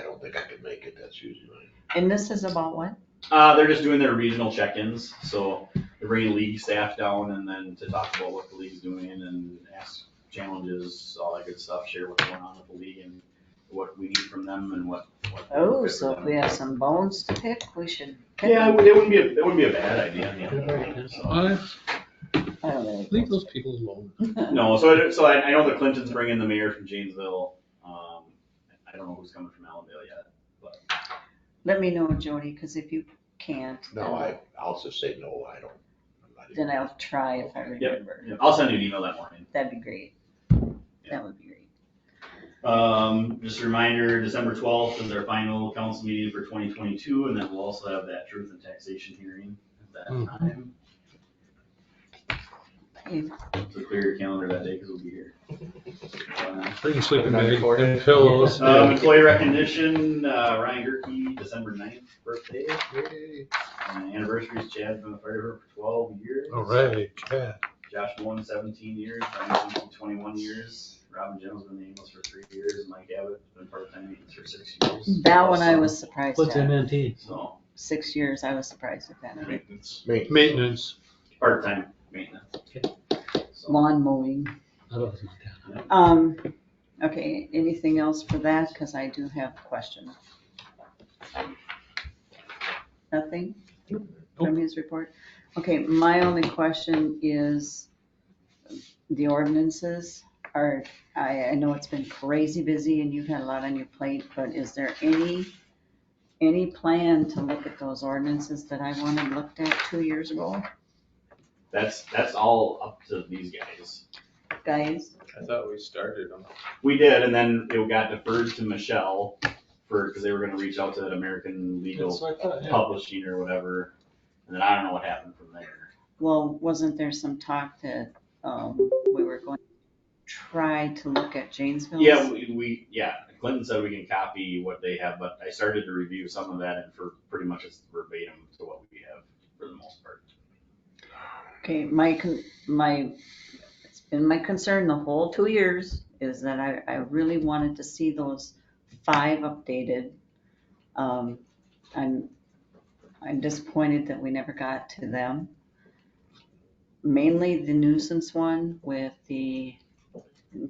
H: don't think I can make it, that's usually mine.
E: And this is about what?
C: They're just doing their regional check-ins, so they're bringing league staff down and then to talk about what the league's doing and ask challenges, all that good stuff, share what's going on with the league and what we need from them and what.
E: Oh,
C: good
E: so
C: for
E: if we
C: them.
E: have some bones to pick, we should pick
C: Yeah,
E: them.
C: it wouldn't be a bad idea. So,
E: I don't know.
B: Leave those people alone.
C: no, so I know the Clintons bringing the mayor from Janesville. I don't know who's coming from Allendale yet, but.
E: Let me know, Jody, because if you can't,
H: No, I'll just say no, I don't. I'm not even-
E: then I'll try if I remember.
C: Yeah, I'll send you an email that morning.
E: That'd be great. That would be great.
C: Just a reminder, December 12th is our final council meeting for 2022, and then we'll also have that truth and taxation hearing at that time.
E: Okay.
C: So clear your calendar that day, because we'll be here.
B: Bring a sleeping
H: Good night,
B: bag
H: Courtney.
B: and pillows.
C: Employee recognition, Ryan Gerke, December 9th birthday. And anniversary is Chad's been a fire department for 12 years.
B: All right, cat.
C: Josh Moen, 17 years, Brian Kinky, 21 years, Robin Jones been nameless for 3 years, Mike Abbott's been part-time maintenance for 6 years.
E: That one I was surprised
F: What's
E: at.
F: MNT?
C: So,
E: 6 years, I was surprised at that.
B: Maintenance.
C: part-time maintenance. So,
E: Lawn mowing.
F: I thought it was Montana.
E: Okay, anything else for that? Because I do have questions. Nothing from his report? Okay, my only question is the ordinances are, I know it's been crazy busy and you've had a lot on your plate, but is there any plan to look at those ordinances that I wanted looked at 2 years ago?
C: That's all up to these guys.
E: Guys,
D: I thought we started on.
C: We did, and then it got deferred to Michelle because they were gonna reach out to that American Legal
F: That's what I thought, yeah.
C: Publishing or whatever, and then I don't know what happened from there.
E: well, wasn't there some talk that we were going to try to look at Janesville's?
C: Yeah, Clinton said we can copy what they have, but I started to review some of that and for pretty much it's verbatim to what we have for the most part.
E: Okay, it's been my concern the whole 2 years is that I really wanted to see those 5 updated. I'm disappointed that we never got to them. Mainly the nuisance one with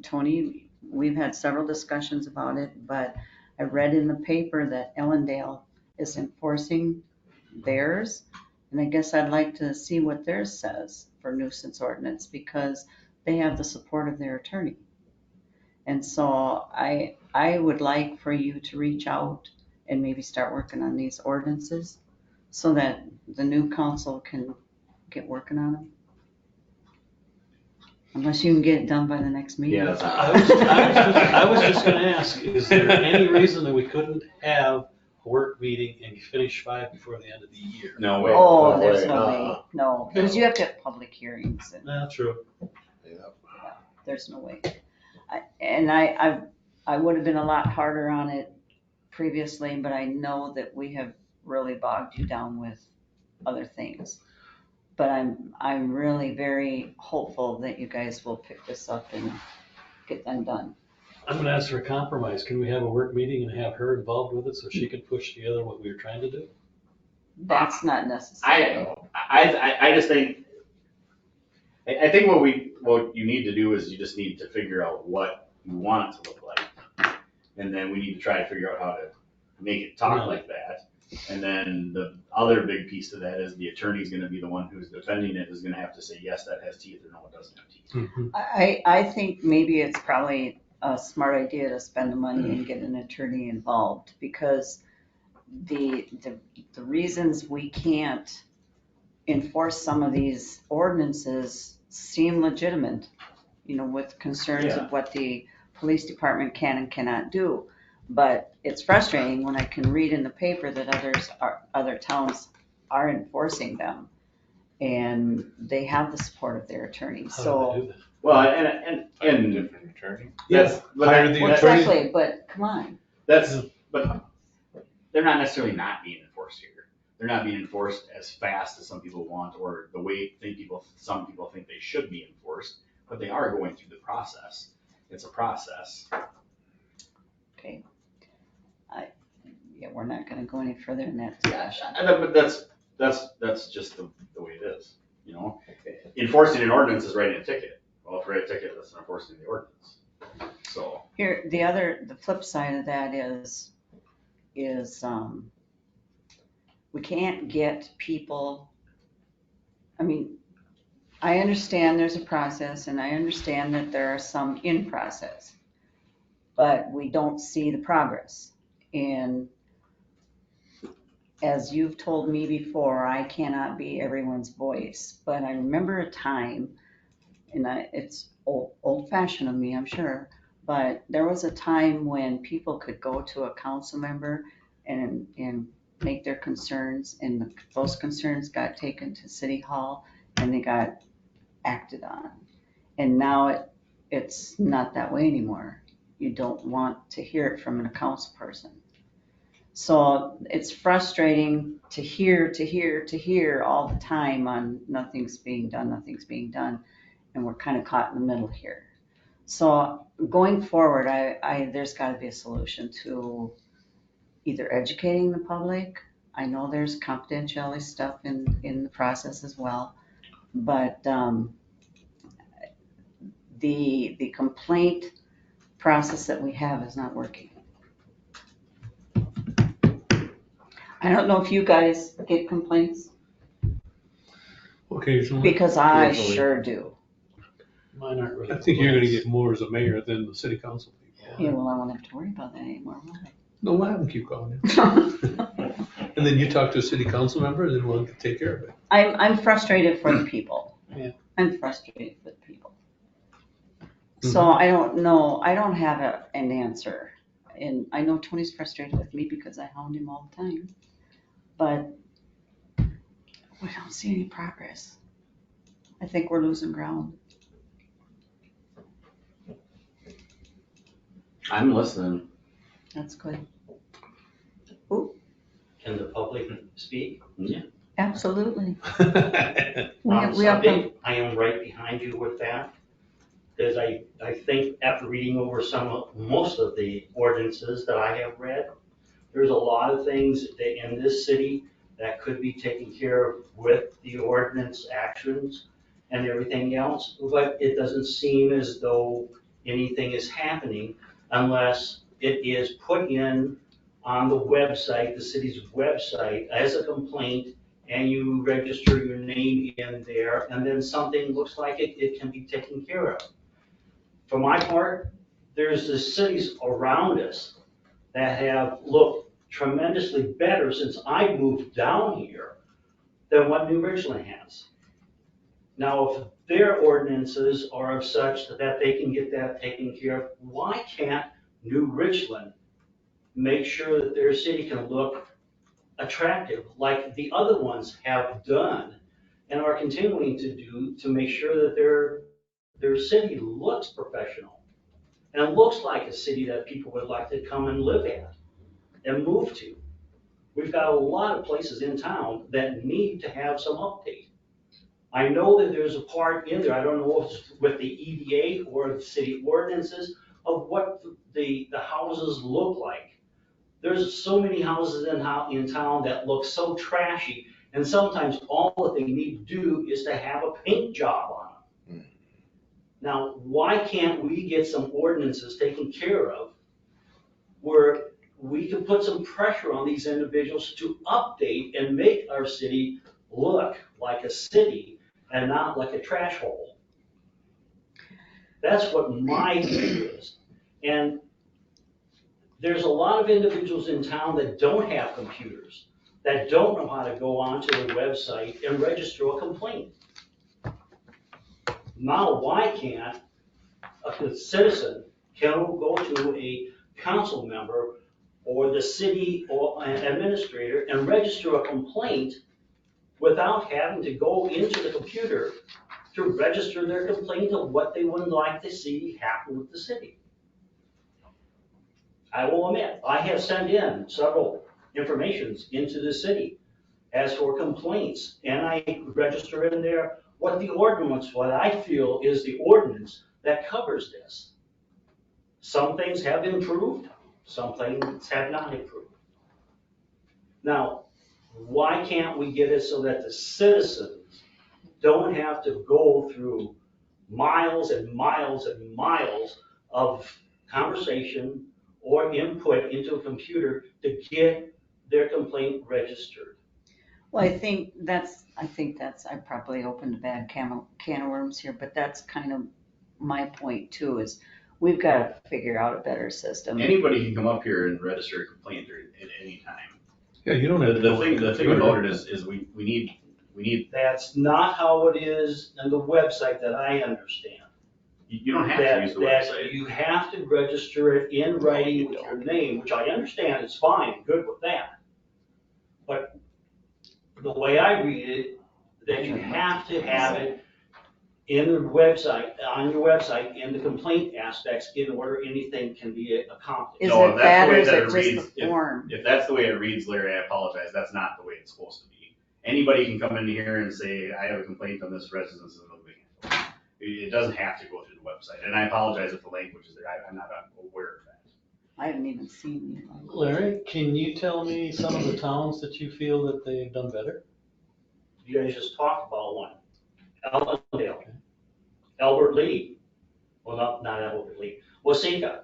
E: Tony, we've had several discussions about it, but I read in the paper that Ellendale is enforcing theirs. And I guess I'd like to see what theirs says for nuisance ordinance because they have the support of their attorney. And so I would like for you to reach out and maybe start working on these ordinances so that the new council can get working on them. Unless you can get it done by the next meeting.
C: Yeah, that's
F: I was just gonna ask, is there any reason that we couldn't have a work meeting and finish 5 before the end of the year?
C: No way.
E: Oh,
H: No
E: there's
H: way,
E: no way, no, because you have to have public hearings and
F: That's true.
E: there's no way. I would have been a lot harder on it previously, but I know that we have really bogged you down with other things. But I'm really very hopeful that you guys will pick this up and get them done.
F: I'm gonna ask for a compromise. Can we have a work meeting and have her involved with it so she can push together what we were trying to do?
E: That's not necessary.
C: I just think, I think what you need to do is you just need to figure out what you want it to look like. And then we need to try to figure out how to make it talk like that. And then the other big piece to that is the attorney's gonna be the one who's defending it is gonna have to say, yes, that has teeth, or no, it doesn't have teeth.
E: I think maybe it's probably a smart idea to spend the money and get an attorney involved, because the reasons we can't enforce some of these ordinances seem legitimate, with concerns
C: Yeah.
E: of what the police department can and cannot do. But it's frustrating when I can read in the paper that other towns are enforcing them, and they have the support of their attorneys,
F: How do
E: so.
F: they do that?
C: Well, and
D: Different attorney.
C: that's, but
B: Hire
C: that-
B: the
E: Well,
B: attorney.
E: exactly, but come on,
C: but they're not necessarily not being enforced here. They're not being enforced as fast as some people want, or the way some people think they should be enforced, but they are going through the process. It's a process.
E: okay. Yeah, we're not gonna go any further in that discussion.
C: But that's just the way it is, Enforcing an ordinance is writing a ticket. Well, if you write a ticket, that's enforcing the ordinance. So,
E: Here, the flip side of that is, we can't get people, I mean, I understand there's a process, and I understand that there are some in process, but we don't see the progress. And as you've told me before, I cannot be everyone's voice, but I remember a time, and it's old fashioned of me, I'm sure, but there was a time when people could go to a council member and make their concerns, and those concerns got taken to City Hall and they got acted on. And now it's not that way anymore. You don't want to hear it from a council person. So it's frustrating to hear all the time on nothing's being done, and we're kind of caught in the middle here. So going forward, there's got to be a solution to either educating the public. I know there's confidentiality stuff in the process as well, but the complaint process that we have is not working. I don't know if you guys get complaints,
B: Occasionally.
E: because I
D: Occasionally.
E: sure do.
F: Mine aren't really.
B: I think you're gonna get more as a mayor than the city council people.
E: Yeah, well, I won't have to worry about that anymore, will
B: No, let them keep calling you.
E: I?
B: And then you talk to a city council member, and then we'll take care of it.
E: I'm frustrated for the people.
F: Yeah.
E: I'm frustrated for the people. So I don't know, I don't have an answer. And I know Tony's frustrated with me because I hound him all the time. But we don't see any progress. I think we're losing ground.
C: I'm listening.
E: That's good.
J: Can the public speak?
C: Yeah.
E: Absolutely.
J: On
E: We have
J: Sunday, I am right behind you with that. Because I think after reading over most of the ordinances that I have read, there's a lot of things that in this city that could be taken care of with the ordinance actions and everything else, but it doesn't seem as though anything is happening unless it is put in on the website, the city's website, as a complaint, and you register your name in there, and then something looks like it can be taken care of. For my part, there's the cities around us that have looked tremendously better since I moved down here than what New Richland has. Now, if their ordinances are of such that they can get that taken care of, why can't New Richland make sure that their city can look attractive like the other ones have done and are continuing to do to make sure that their city looks professional and looks like a city that people would like to come and live at and move to. We've got a lot of places in town that need to have some update. I know that there's a part in there, I don't know if it's with the EDA or the city ordinances, of what the houses look like. There's so many houses in town that look so trashy, and sometimes all that they need to do is to have a paint job on them. Now, why can't we get some ordinances taken care of where we can put some pressure on these individuals to update and make our city look like a city and not like a trash hole? That's what my view is. And there's a lot of individuals in town that don't have computers, that don't know how to go onto the website and register a complaint. Now, why can't a citizen go to a council member or the city or an administrator and register a complaint without having to go into the computer to register their complaint of what they would like to see happen with the city? I will admit, I have sent in several informations into the city as for complaints, and I register in there what the ordinance, what I feel is the ordinance that covers this. Some things have improved, some things have not improved. Now, why can't we get it so that the citizens don't have to go through miles and miles and miles of conversation or input into a computer to get their complaint registered?
E: Well, I think that's, I probably opened a bad can of worms here, but that's kind of my point too, is we've got to figure out a better system.
C: Anybody can come up here and register a complaint at any time.
B: Yeah, you don't have to.
C: The thing about it is we need,
J: That's not how it is in the website that I understand.
C: you don't have to use the
J: That
C: website.
J: you have to register it in writing with your name, which I understand is fine, good with that. But the way I read it, that you have to have it in the website, on your website, in the complaint aspects, in order anything can be accomplished.
E: Is
C: No,
E: it
C: that's
E: that
C: the
E: or
C: way
E: is
C: that
E: it
C: it
E: just
C: reads.
E: the form?
C: If that's the way it reads, Larry, I apologize. That's not the way it's supposed to be. Anybody can come in here and say, I have a complaint on this residence is moving. It doesn't have to go through the website. And I apologize if the language is there. I'm not aware of that.
E: I haven't even seen it.
F: Larry, can you tell me some of the towns that you feel that they've done better?
J: You guys just talked about one, Ellendale, Albert Lee, well, not Albert Lee, Waseca,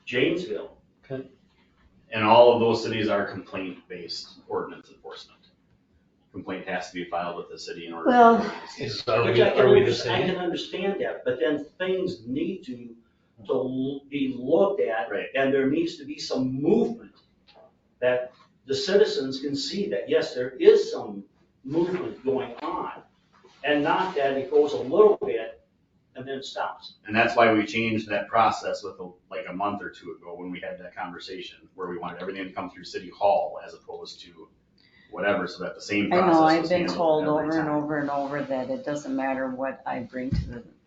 J: Janesville.
C: And all of those cities are complaint-based ordinance enforcement. Complaint has to be filed with the city in order.
E: Well,
J: Which I can understand that, but then things need to be looked at.
C: Right.
J: And there needs to be some movement that the citizens can see that, yes, there is some movement going on. And not that it goes a little bit and then stops.
C: And that's why we changed that process with like a month or two ago when we had that conversation where we wanted everything to come through City Hall as opposed to whatever, so that the same
E: I
C: process
E: know,
C: was
E: I've been
C: handled
E: told
C: every
E: over and
C: time.
E: over and over that it doesn't matter what I bring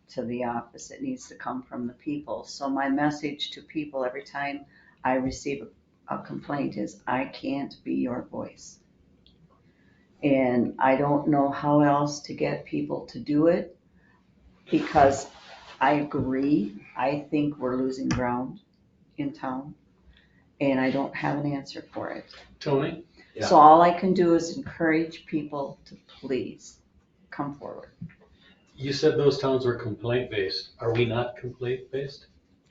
E: to the office, it needs to come from the people. So my message to people every time I receive a complaint is, I can't be your voice. And I don't know how else to get people to do it, because I agree, I think we're losing ground in town, and I don't have an answer for it.
F: Tony?
C: Yeah.
E: So all I can do is encourage people to please come forward.
F: You said those towns were complaint-based. Are we not complaint-based?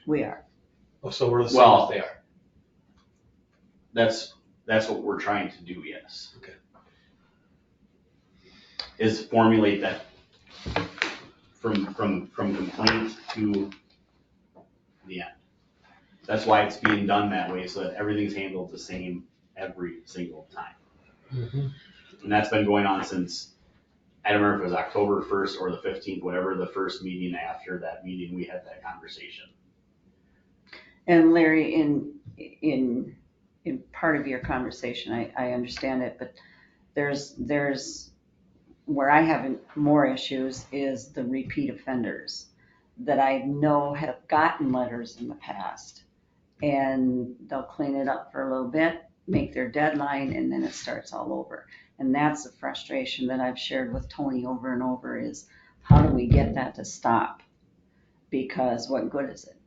E: We are.
F: Oh, so we're the same
C: Well,
F: as they are.
C: That's what we're trying to do, yes.
F: Okay.
C: Is formulate that from complaint to the end. That's why it's being done that way, so that everything's handled the same every single time.
F: Mhm.
C: And that's been going on since, I don't remember if it was October 1st or the 15th, whatever the first meeting after that meeting, we had that conversation.
E: And Larry, in part of your conversation, I understand it, but there's where I have more issues is the repeat offenders that I know have gotten letters in the past, and they'll clean it up for a little bit, make their deadline, and then it starts all over. And that's the frustration that I've shared with Tony over and over, is how do we get that to stop? Because what good is it?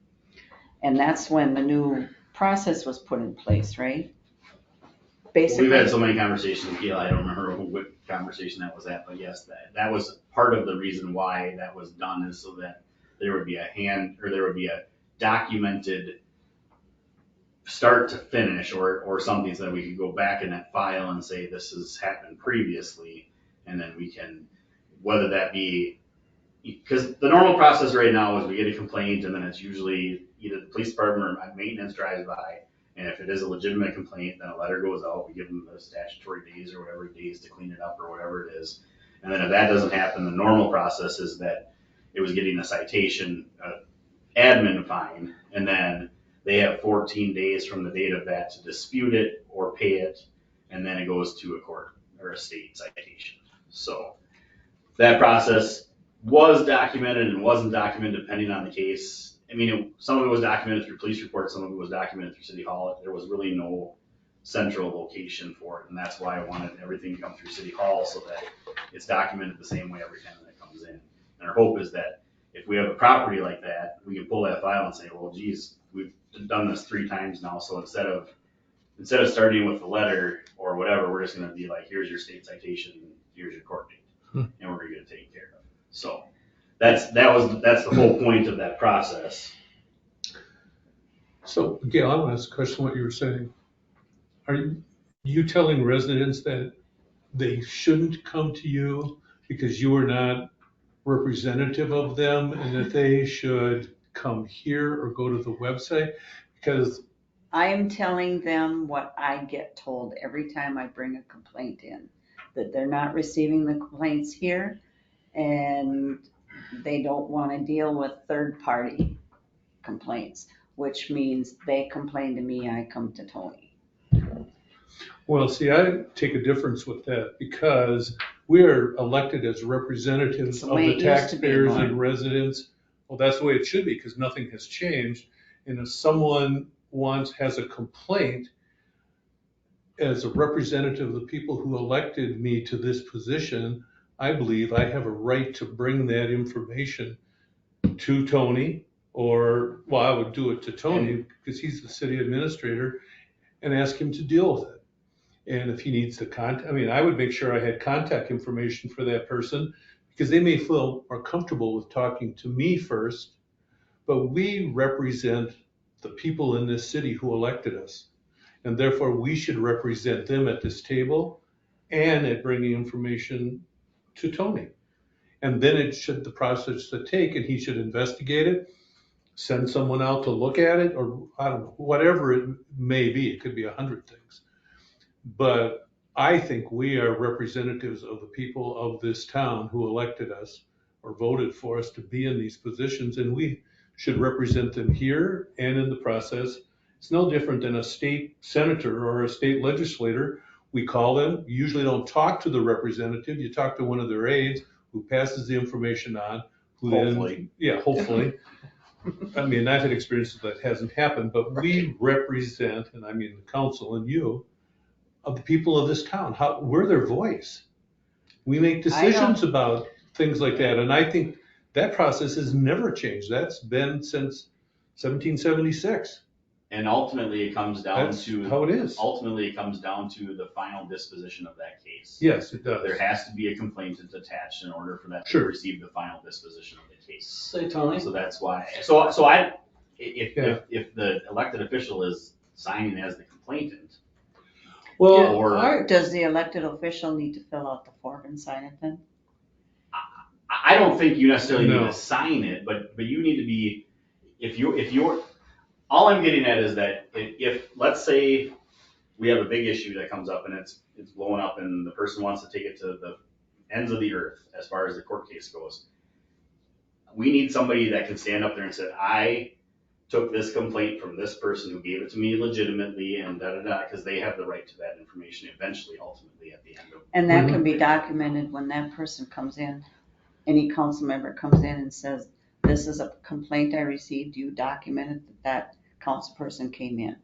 E: And that's when the new process was put in place, right? Basically.
C: We've had so many conversations, Gail, I don't remember what conversation that was at, but yes, that was part of the reason why that was done, is so that there would be a documented start to finish or something, so that we could go back in that file and say, this has happened previously, and then we can, whether that be, because the normal process right now is we get a complaint and then it's usually, either the police department or maintenance drives by, and if it is a legitimate complaint, then a letter goes out, we give them the statutory days or whatever days to clean it up or whatever it is. And then if that doesn't happen, the normal process is that it was getting a citation, admin fine, and then they have 14 days from the date of that to dispute it or pay it, and then it goes to a court or a state citation. So that process was documented and wasn't documented depending on the case. I mean, some of it was documented through police reports, some of it was documented through City Hall. There was really no central location for it, and that's why I wanted everything to come through City Hall so that it's documented the same way every time that it comes in. And our hope is that if we have a property like that, we can pull that file and say, well, geez, we've done this 3 times now, so instead of starting with the letter or whatever, we're just gonna be like, here's your state citation, here's your court date, and we're gonna get it taken care of. So that's the whole point of that process.
B: So Gail, I want to ask a question what you were saying. Are you telling residents that they shouldn't come to you because you are not representative of them and that they should come here or go to the website? Because
E: I'm telling them what I get told every time I bring a complaint in, that they're not receiving the complaints here and they don't want to deal with third-party complaints, which means they complain to me, I come to Tony.
B: well, see, I take a difference with that because we are elected as representatives
E: It's the
B: of
E: way
B: the
E: it used to be,
B: taxpayers
E: Mark.
B: and residents. Well, that's the way it should be because nothing has changed. And if someone has a complaint as a representative of the people who elected me to this position, I believe I have a right to bring that information to Tony, or, well, I would do it to Tony because he's the city administrator, and ask him to deal with it. And if he needs to I mean, I would make sure I had contact information for that person because they may feel more comfortable with talking to me first, but we represent the people in this city who elected us. And therefore we should represent them at this table and at bringing information to Tony. And then the process to take, and he should investigate it, send someone out to look at it, or I don't know, whatever it may be. It could be 100 things. But I think we are representatives of the people of this town who elected us or voted for us to be in these positions, and we should represent them here and in the process. It's no different than a state senator or a state legislator. We call them, you usually don't talk to the representative, you talk to one of their aides who passes the information on, who
H: Hopefully.
B: hopefully. I mean, I've had experiences that hasn't happened, but we represent, and I mean the council and you, of the people of this town. We're their voice. We make decisions about things like that, and I think that process has never changed. That's been since 1776.
C: And ultimately, it comes down
B: That's
C: to
B: how it is.
C: Ultimately, it comes down to the final disposition of that case.
B: Yes, it does.
C: There has to be a complainant attached in order for that to
B: Sure.
C: receive the final disposition of the case.
F: Say, Tony?
C: So that's why. So if the elected official is signing as the complainant,
B: Well,
C: or
E: Does the elected official need to fill out the form and sign it then?
C: I don't think you necessarily need
B: No.
C: to sign it, but you need to be, if you're, all I'm getting at is that if, let's say we have a big issue that comes up and it's blowing up and the person wants to take it to the ends of the earth as far as the court case goes, we need somebody that can stand up there and say, I took this complaint from this person who gave it to me legitimately and da-da-da, because they have the right to that information eventually, ultimately, at the end of.
E: And that can be documented when that person comes in, any council member comes in and says, this is a complaint I received, you documented that council person came in.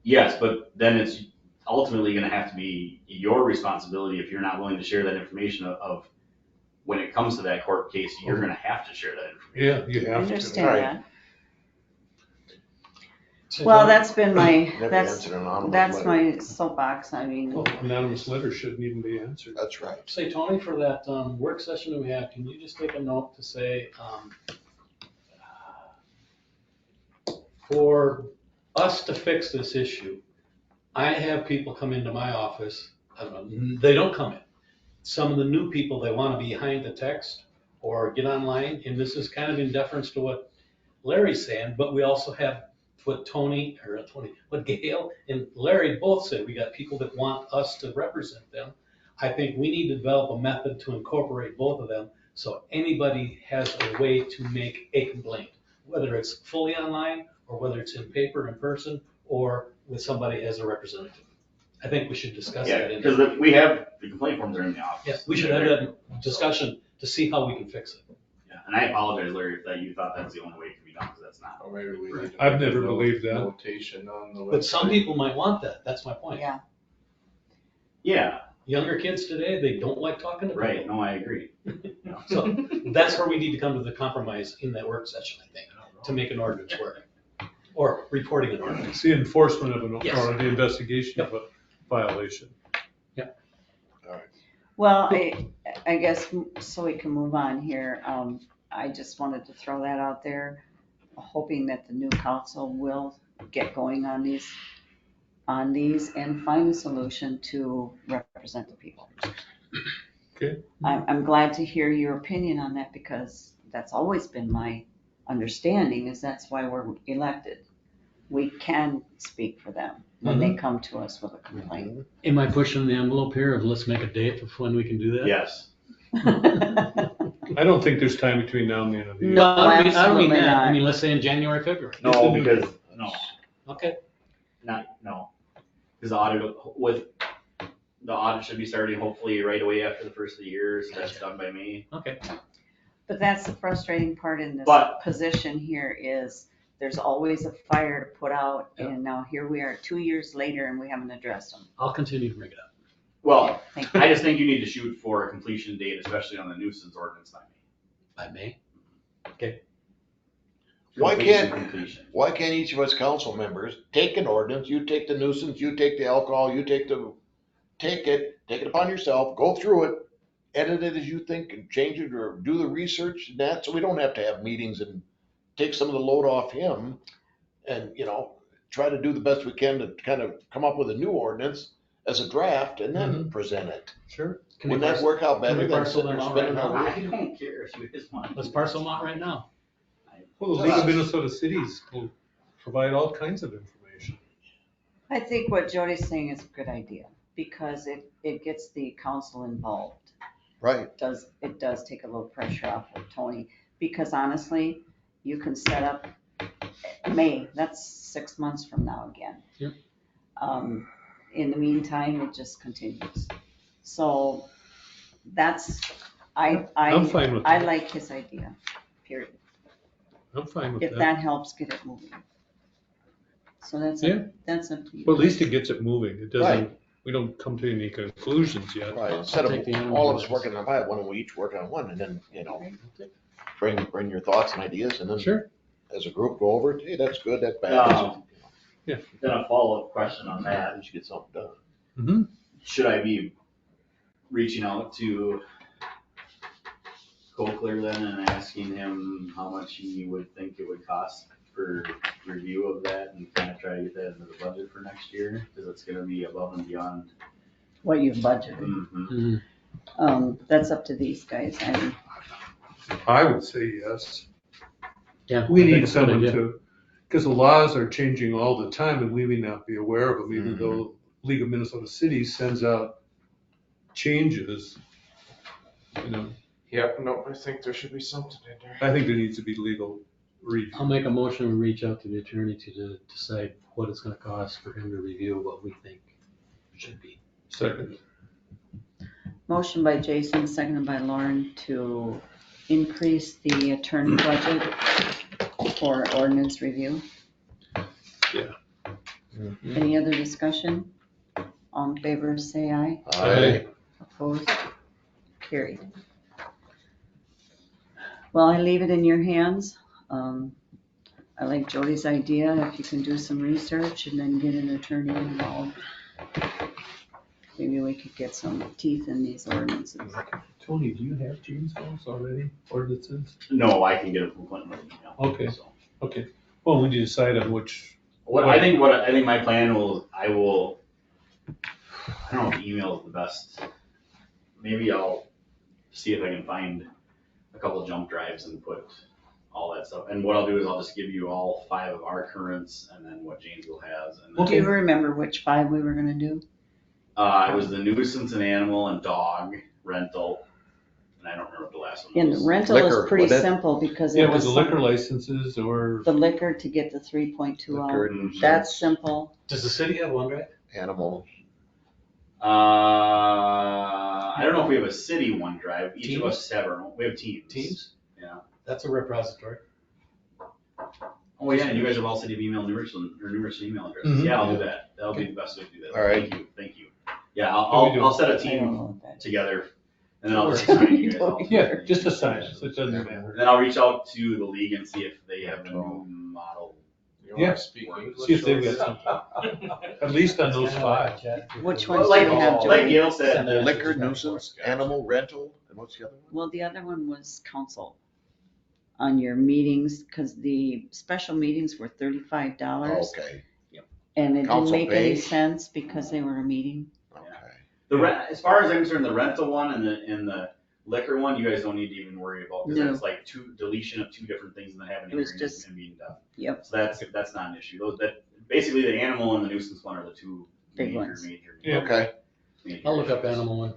C: Yes, but then it's ultimately gonna have to be your responsibility if you're not willing to share that information of when it comes to that court case, you're gonna have to share that information.
B: yeah, you
E: I
B: have to.
E: understand
H: Right.
E: that.
F: Say,
E: Well,
F: Tony?
E: that's been my,
H: Never answered an anonymous
E: that's
H: letter.
E: my soapbox, I mean.
B: Well, anonymous letters shouldn't even be answered.
H: That's right.
F: Say, Tony, for that work session that we had, can you just take a note to say, for us to fix this issue, I have people come into my office, I don't know, they don't come in. Some of the new people, they want to be behind the text or get online, and this is kind of in deference to what Larry's saying, but we also have what what Gail and Larry both said, we got people that want us to represent them. I think we need to develop a method to incorporate both of them, so anybody has a way to make a complaint, whether it's fully online or whether it's in paper, in person, or with somebody as a representative. I think we should discuss
C: Yeah,
F: that.
C: because we have, the complaint forms are in the office.
F: Yeah, we should have that discussion to see how we can fix it.
C: Yeah, and I apologize, Larry, if that you thought that was the only way it could be done, because that's not.
D: Or maybe we need to.
B: I've
D: make a
B: never believed that.
D: Notation on the website.
F: But some people might want that, that's my point.
E: Yeah.
C: Yeah,
F: Younger kids today, they don't like talking to people.
C: right, no, I agree.
F: So that's where we need to come to the compromise in that work session, I think, to make an ordinance work. Or reporting an ordinance.
B: It's the enforcement of an,
F: Yes.
B: or the investigation of a violation.
E: Well, I guess, so we can move on here, I just wanted to throw that out there, hoping that the new council will get going on these and find a solution to represent the people.
B: Okay.
E: I'm glad to hear your opinion on that, because that's always been my understanding, is that's why we're elected. We can speak for them when they come to us with a complaint.
F: Am I pushing the envelope here of let's make a date of when we can do that?
C: Yes,
B: I don't think there's time between now and the end of the year.
E: No,
F: I don't mean
E: absolutely
F: that, I
E: not.
F: mean, let's say in January, February.
C: no, because, no,
F: Okay,
C: no. Because the audit should be starting hopefully right away after the first of the year, so that's done by me.
F: okay.
E: But that's the frustrating part in this
C: But-
E: position here, is there's always a fire to put out, and now here we are 2 years later and we haven't addressed them.
F: I'll continue to bring it up.
C: Well,
E: Thank you.
C: I just think you need to shoot for a completion date, especially on the nuisance ordinance by me.
F: By May.
H: Why can't-
C: Completion.
H: Why can't each of us council members take an ordinance, you take the nuisance, you take the alcohol, take it upon yourself, go through it, edit it as you think and change it, or do the research and that, so we don't have to have meetings, and take some of the load off him, and, try to do the best we can to kind of come up with a new ordinance as a draft and then present it.
B: Sure.
F: Can we
H: Wouldn't that
F: parcel-
H: work out better
F: we
H: than
F: parcel
H: sitting there
F: them out
H: spending
F: right
H: our
F: now?
H: week?
C: I don't care if you just want.
F: Let's parcel them out right now.
B: Well, the League of Minnesota Cities will provide all kinds of information.
E: I think what Jody's saying is a good idea, because it gets the council involved.
H: Right,
E: It does take a little pressure off of Tony, because honestly, you can set up May, that's 6 months from now again.
F: Yep.
E: In the meantime, it just continues. So that's, I
B: I'm fine with that.
E: like his idea, period,
B: I'm fine with
E: if
B: that.
E: that helps get it moving. So that's
B: Yeah.
E: that's up to you.
B: Well, at least it gets it moving. It doesn't,
H: Right.
B: we don't come to any conclusions yet.
H: right, instead
F: I'll take the
H: of
F: animal
H: all of us
F: ordinance.
H: working on that, why don't we each work on one, and then, bring your thoughts and ideas, and then
B: Sure.
H: as a group, go over it, hey, that's good, that's bad.
C: Then a follow-up question on that,
H: We should get something done.
B: Mm-hmm.
C: should I be reaching out to Cochler then and asking him how much he would think it would cost for review of that, and kind of try to get that into the budget for next year, because it's gonna be above and beyond.
E: What you've budgeted.
C: Mhm.
E: That's up to these guys.
B: I would say yes.
F: Yeah.
B: We
F: I think
B: need
F: it's a good
B: someone
F: idea.
B: to, because the laws are changing all the time and we may not be aware of them, even though League of Minnesota Cities sends out changes.
D: Yep, no, I think there should be something in there.
B: I think there needs to be legal
F: I'll
B: review.
F: make a motion and reach out to the attorney to decide what it's gonna cost for him to review what we think it should be.
B: Second.
E: Motion by Jason, seconded by Lauren, to increase the attorney budget for ordinance review.
B: Yeah.
E: Any other discussion? All in favor, say aye.
H: Aye.
E: Opposed? Carried. Well, I leave it in your hands. I like Jody's idea, if you can do some research and then get an attorney involved. Maybe we could get some teeth in these ordinances.
B: Tony, do you have chainsaws already, ordinances?
C: No, I can get it from Clinton with an email.
B: Okay.
C: So.
B: Okay, well, when you decide on which,
C: I think my plan I don't know if email is the best. Maybe I'll see if I can find a couple jump drives and put all that stuff. And what I'll do is I'll just give you all 5 of our currents and then what Janesville has. And then,
E: Do you remember which 5 we were gonna do?
C: it was the nuisance and animal and dog rental. And I don't remember what the last one
E: And
C: was.
E: rental is
H: Liquor,
E: pretty
H: was that-
E: simple because
B: Yeah,
E: it
B: it was
E: was
B: the liquor licenses or,
E: the liquor to get the 3.2
H: Liquor
E: out.
H: and
E: That's simple.
F: Does the city have one, right?
H: Animal.
C: I don't know if we have a city OneDrive. Each of us have our own. We have teams.
F: Teams?
C: Yeah.
F: That's a repository.
C: Oh yeah, and you guys have all city of email numerous email addresses.
B: Mhm.
C: Yeah, I'll do that. That'll be the best way to do that.
H: All right.
C: Thank you. Yeah,
B: Can we do-
C: I'll set a
E: I don't
C: team
E: know what that is.
C: together and then I'll just assign you guys all.
B: yeah, just assign us, it doesn't matter.
C: And then I'll reach out to the league and see if they have a new model.
B: Yeah.
D: Speak English.
B: See if they've got something, at least on those 5.
E: Which ones do
C: Like,
E: you have,
C: like
E: Joey?
C: Gail said,
H: Liquor, nuisance, animal, rental, and what's the other one?
E: Well, the other one was council on your meetings, because the special meetings were $35.
H: Okay,
E: And it didn't
H: Council
E: make any
H: pays?
E: sense because they were a meeting.
H: okay.
C: as far as I'm concerned, the rental one and the liquor one, you guys don't need to even worry about, because
E: No.
C: that's like deletion of 2 different things and then having a
E: It was
C: hearing
E: just-
C: and being done.
E: Yep.
C: So that's not an issue. Basically the animal and the nuisance one are the 2
E: Big
C: major,
E: ones.
B: Yeah.
H: Okay.
C: major
F: I'll look up
C: issues.
F: animal one.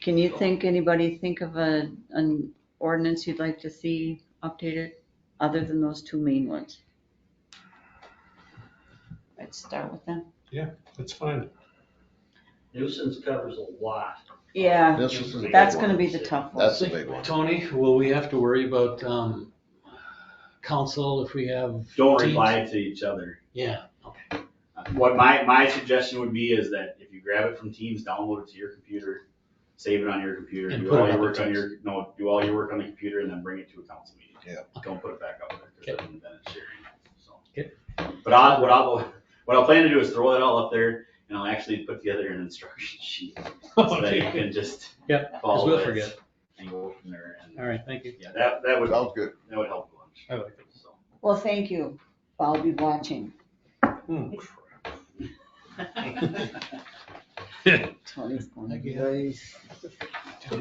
E: Can you anybody think of an ordinance you'd like to see updated, other than those 2 main ones? Let's start with them.
B: That's fine.
J: Nuisance covers a lot.
E: Yeah,
H: This is the big
E: that's
H: one.
E: gonna be the tough one.
H: That's the big one.
F: Tony, will we have to worry about, council if we have?
C: Don't
F: teams?
C: reply to each other.
F: Yeah, okay.
C: What my suggestion would be is that if you grab it from Teams, download it to your computer, save it on your computer,
F: And
C: do
F: put it
C: all your
F: on
C: work
F: the
C: on
F: Teams.
C: your, no, do all your work on the computer and then bring it to a council meeting.
H: Yeah.
C: Don't put it back up there, because then it's sharing, so.
F: Okay.
C: But what I'll plan to do is throw that all up there and I'll actually put together an instruction sheet so that you can just
F: Yep, 'cause
C: follow
F: we'll
C: it
F: forget.
C: and go from there. And
F: All right, thank you.
C: yeah, that would
H: Sounds good.
C: help a bunch.
B: I like it.
C: So.
E: Well, thank you. I'll be watching.
B: Hmm.
E: Tony's going.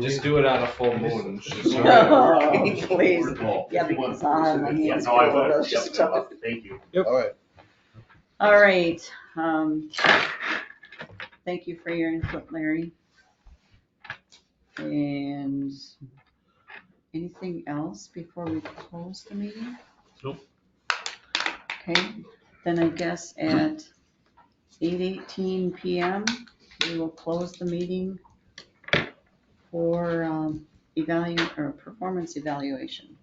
D: Just do it on a full moon.
E: Oh, please. Yeah, because I have my
C: Yeah,
E: hands
C: no, I
E: full of
C: would.
E: those
C: Yep,
E: stuff.
C: thank you.
H: All right.
E: All right, thank you for your input, Larry. And anything else before we close the meeting?
B: Nope.
E: Okay, then I guess at 8:18 PM, we will close the meeting for, performance evaluation.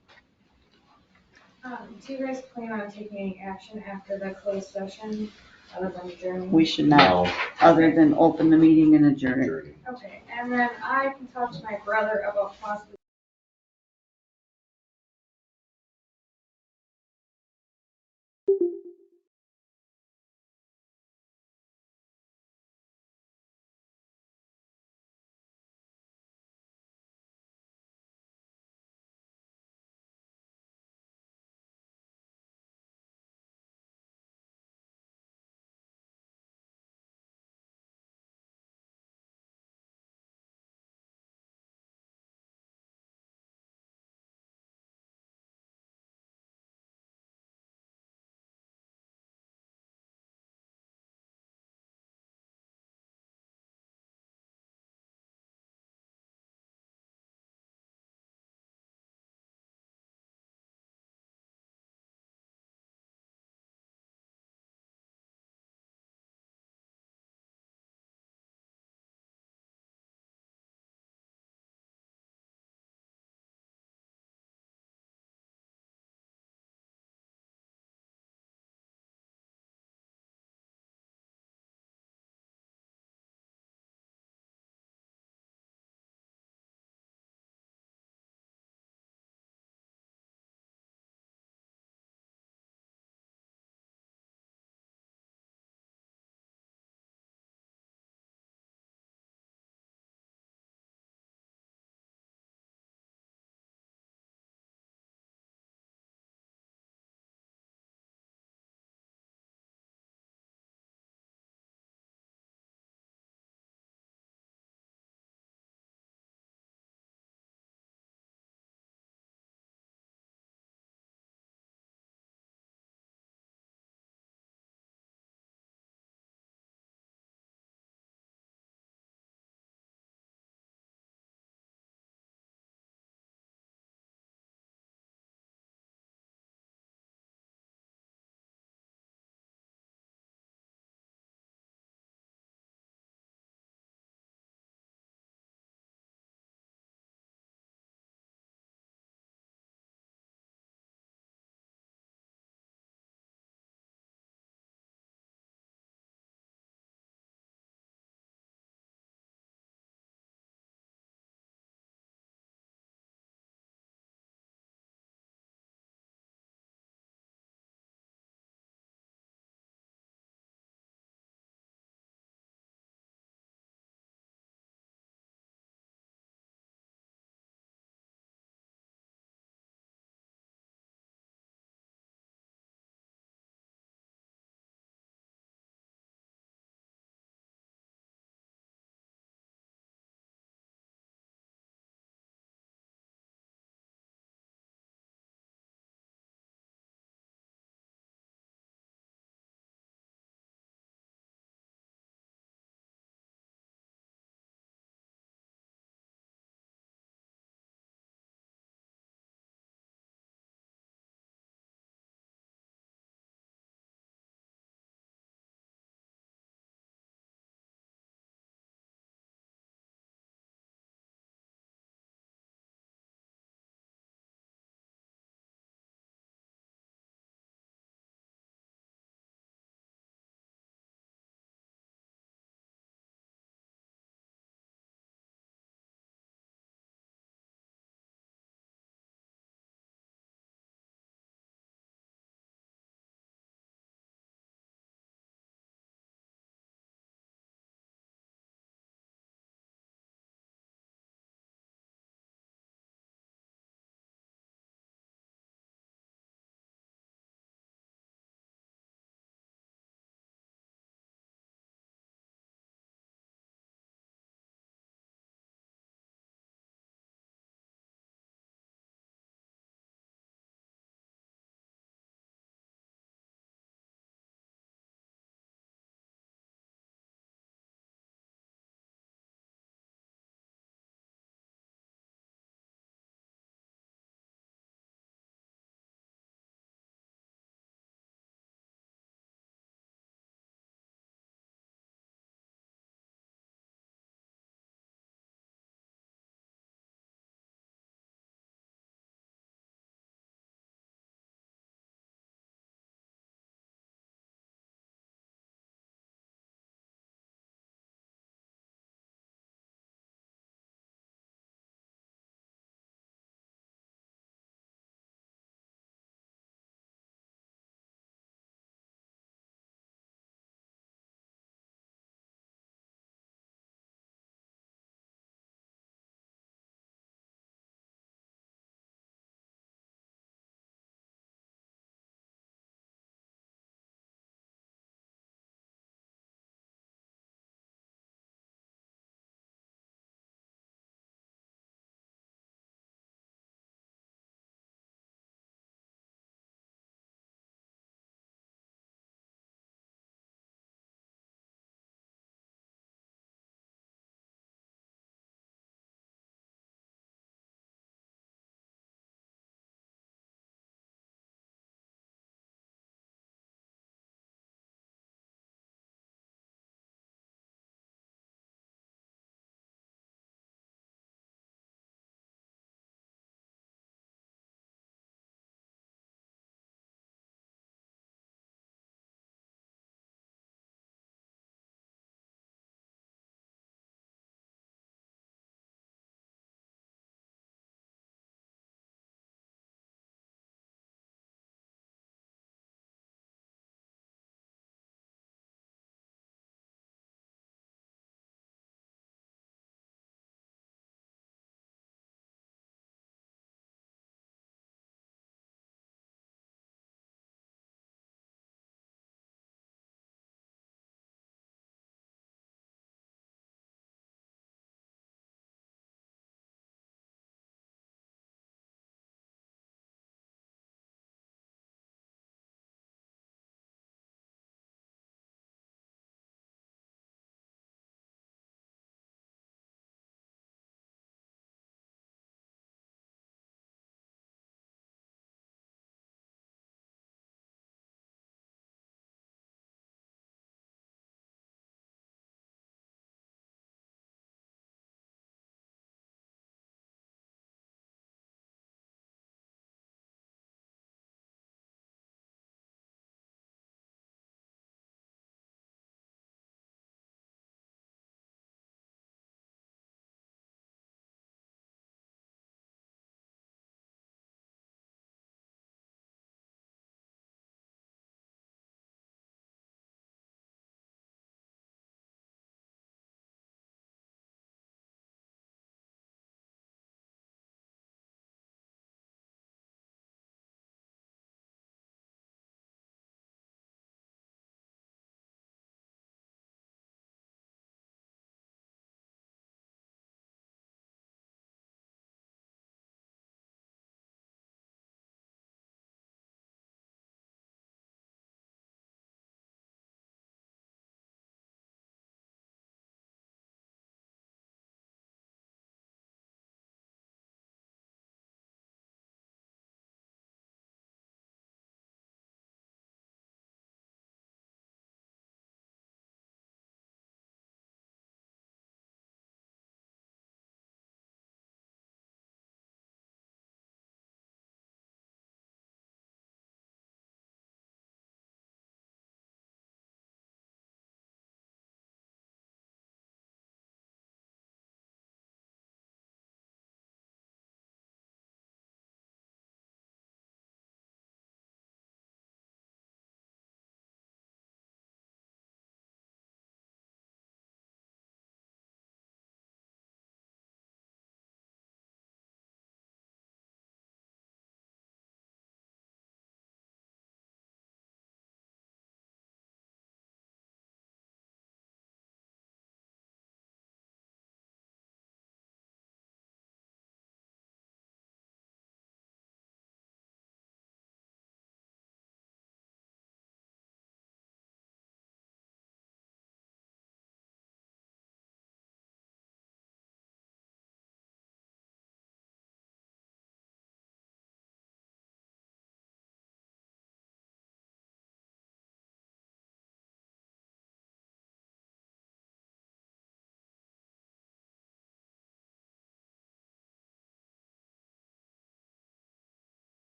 K: Do you guys plan on taking any action after the closed session, other than adjourning?
E: We should not, other than open the meeting and adjourn it.
H: Journey.
K: Okay, and then I can talk to my brother about possibly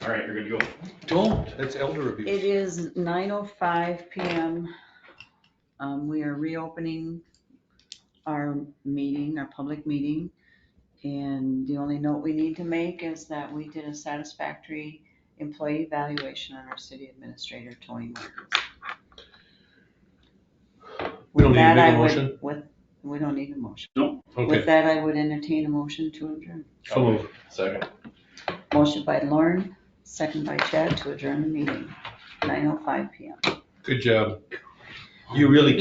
C: All right, you're good to go.
B: Don't, that's elder
E: It
B: abuse.
E: is 9:05 PM. We are reopening our meeting, our public meeting. And the only note we need to make is that we did a satisfactory employee evaluation on our city administrator, Tony Martins.
B: We don't need to
E: With that,
B: make a
E: I would-
B: motion?
E: We don't need a motion.
B: Okay,
E: With that, I would entertain a motion to adjourn.
B: so move.
D: Second.
E: Motion by Lauren, second by Chad to adjourn the meeting, 9:05 PM.
B: Good job. You really kept